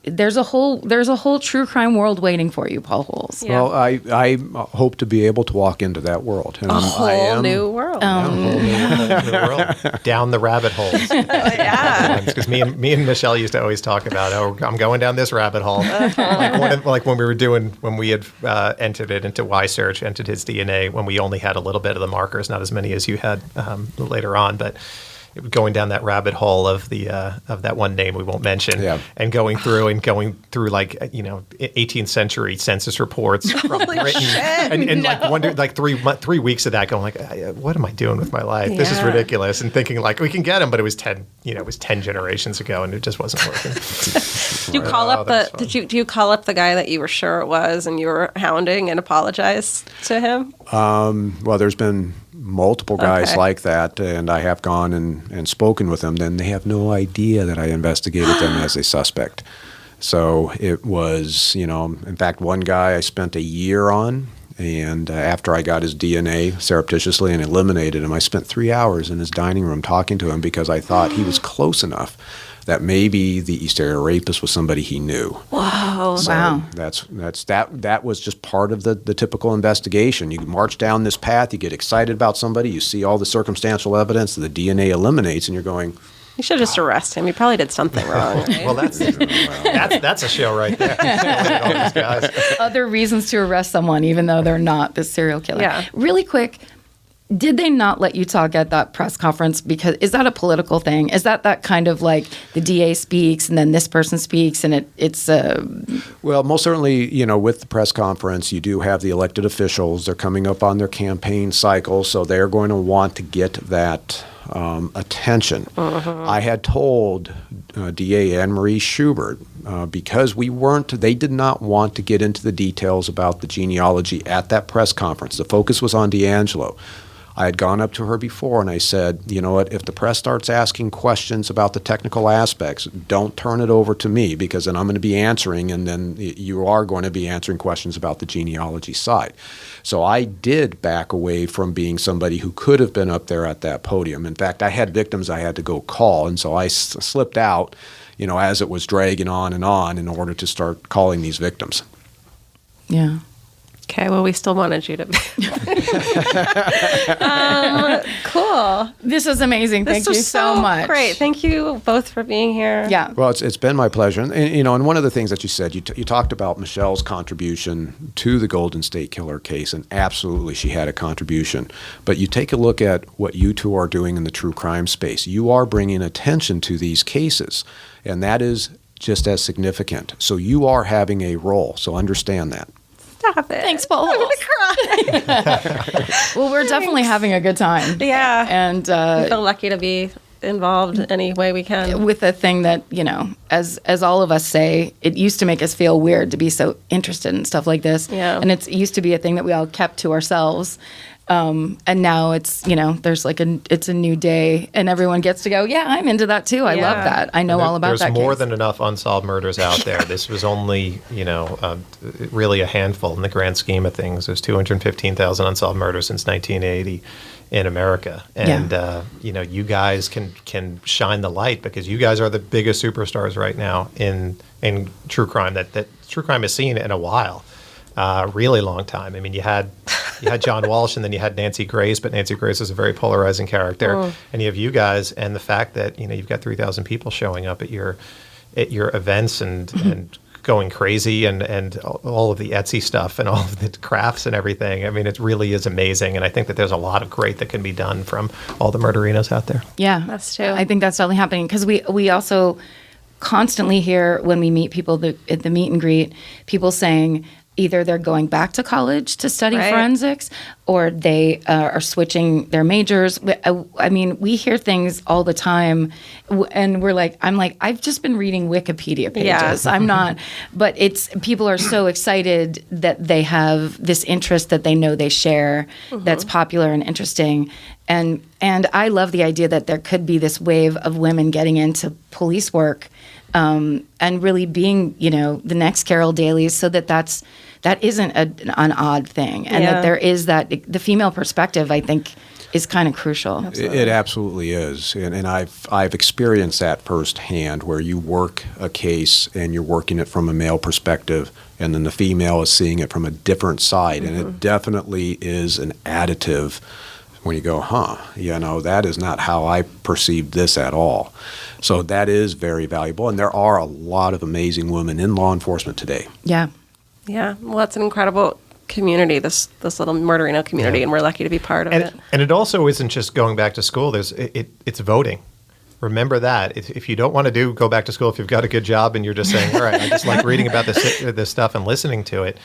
there's a whole true crime world waiting for you, Paul Holes. Yeah. Well, I hope to be able to walk into that world. And a whole new world. Down the rabbit holes. Because me and Michelle used to always talk about, I'm going down this rabbit hole. Like when we had entered it into Y-Search, entered his DNA when we only had a little bit of the markers, not as many as you had later on, but going down that rabbit hole of the of that one name we won't mention, and going through like 18th century census reports from Britain, and like wonder like 3 weeks of that, going like, what am I doing with my life? This is ridiculous, and thinking like we can get him, but it was 10 generations ago, and it just wasn't working. Do you call up the guy that you were sure it was and you were hounding and apologize to him? Well, there's been multiple guys like that, and I have gone and spoken with them. Then they have no idea that I investigated them as a suspect. So it was, in fact, one guy I spent a year on, and after I got his DNA surreptitiously and eliminated him, I spent 3 hours in his dining room talking to him because I thought he was close enough that maybe the East Area Rapist was somebody he knew. Whoa. So Wow. that was just part of the typical investigation. You march down this path, you get excited about somebody, you see all the circumstantial evidence that the DNA eliminates, and you're going, You should just arrest him. He probably did something wrong. Right? Well, that's a show right there. All these guys. Other reasons to arrest someone, even though they're not the serial killer. Yeah. Really quick, did they not let you talk at that press conference? Because is that a political thing? Is that kind of like the DA speaks and then this person speaks and it's Well, most certainly, with the press conference, you do have the elected officials. They're coming up on their campaign cycle, so they're going to want to get that attention. I had told DA Anne-Marie Schubert, because they did not want to get into the details about the genealogy at that press conference. The focus was on D'Angelo. I had gone up to her before and I said, you know what, if the press starts asking questions about the technical aspects, don't turn it over to me, because then I'm going to be answering, and then you are going to be answering questions about the genealogy side. So I did back away from being somebody who could have been up there at that podium. In fact, I had victims I had to go call, and so I slipped out, as it was dragging on in order to start calling these victims. yeah. Okay, well, we still wanted you to be. Cool. This is amazing. Thank This you was so much. Great. Thank you both for being here. Yeah. Well, it's been my pleasure. And one of the things that you said, you talked about Michelle's contribution to the Golden State Killer case, and absolutely she had a contribution. But you take a look at what you two are doing in the true crime space. You are bringing attention to these cases, and that is just as significant. So you are having a role, so understand that. Stop it. Thanks, Paul. I'm going to cry. Well, we're definitely having a good time. Yeah. And I feel lucky to be involved any way we can. with a thing that, as all of us say, it used to make us feel weird to be so interested in stuff like this. Yeah. And it used to be a thing that we all kept to ourselves. And now it's, there's it's a new day and everyone gets to go, yeah, I'm into that too. I love Yeah. that. I know all about that There's more case. than enough unsolved murders out there. This was only, really a handful in the grand scheme of things. There's 215,000 unsolved murders since 1980 in America. And, you guys can shine the light, because you guys are the biggest superstars right now in true crime that true crime has seen in a while. Really long time. I mean, you had John Walsh, and then you had Nancy Grace, but Nancy Grace is a very polarizing character. And you have you guys, and the fact that you've got 3,000 people showing up at your events and going crazy, and all of the Etsy stuff and all of the crafts and everything. I mean, it really is amazing, and I think that there's a lot of great that can be done from all the murderinos out there. Yeah. That's true. I think that's definitely happening, because we also constantly hear when we meet people at the meet and greet, people saying either they're going back to college to study Right. forensics, or they are switching their majors. I mean, we hear things all the time, and I'm like, I've just been reading Wikipedia pages. Yeah. I'm not, but people are so excited that they have this interest that they know they share, that's popular and interesting. And I love the idea that there could be this wave of women getting into police work, and really being, the next Carol Daly, so that isn't an odd thing, and that there is the female perspective, I think, is kind of crucial. It absolutely is, and I've experienced that firsthand, where you work a case and you're working it from a male perspective, and then the female is seeing it from a different side, and it definitely is an additive when you go, that is not how I perceived this at all. So that is very valuable, and there are a lot of amazing women in law enforcement today. Yeah. Yeah. Well, that's an incredible community, this little murderino community, and we're lucky to be part of it. And it also isn't just going back to school. It's voting. Remember that. If you don't want to go back to school, if you've got a good job and you're just saying, all right, I just like reading about this stuff and listening to it,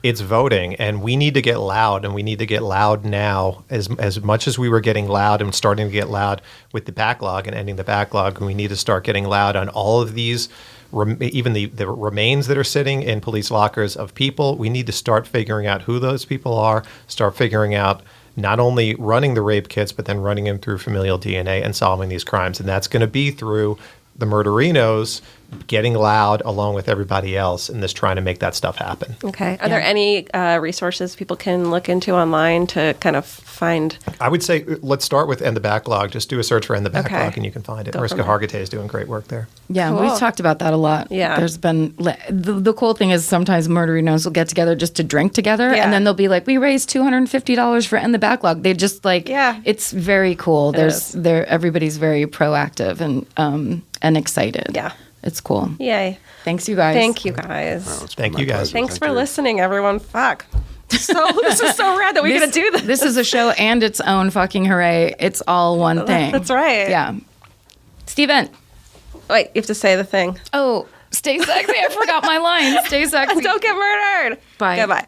it's voting. And we need to get loud, and we need to get loud now as much as we were getting loud and starting to get loud with the backlog and ending the backlog. We need to start getting loud on all of these, even the remains that are sitting in police lockers of people. We need to start figuring out who those people are, start figuring out not only running the rape kits, but then running them through familial DNA and solving these crimes. And that's going to be through the murderinos getting loud along with everybody else and this trying to make that stuff happen. Okay. Are there any resources people can look into online to kind of find? I would say let's start with End the Backlog. Just do a search for End the Backlog Okay. and you can find it. Go Mariska from there. Hargitay is doing great work there. Yeah, Cool. we've talked about that a lot. Yeah. There's been, the cool thing is sometimes murderinos will get together just to drink together. Yeah. And then they'll be like, we raised $250 for End the Backlog. They just Yeah. it's very cool. is. Everybody's very proactive and excited. Yeah. It's cool. Yay. Thanks, you guys. Thank you guys. Thank you guys. Thanks for listening, everyone. Fuck. So this is so rad that we're going to do this. This is a show and its own fucking hooray. It's all one thing. That's right. Yeah. Steven. Wait, you have to say the thing. Oh, stay sexy. I forgot my line. Stay sexy. Don't get murdered. Bye. Goodbye.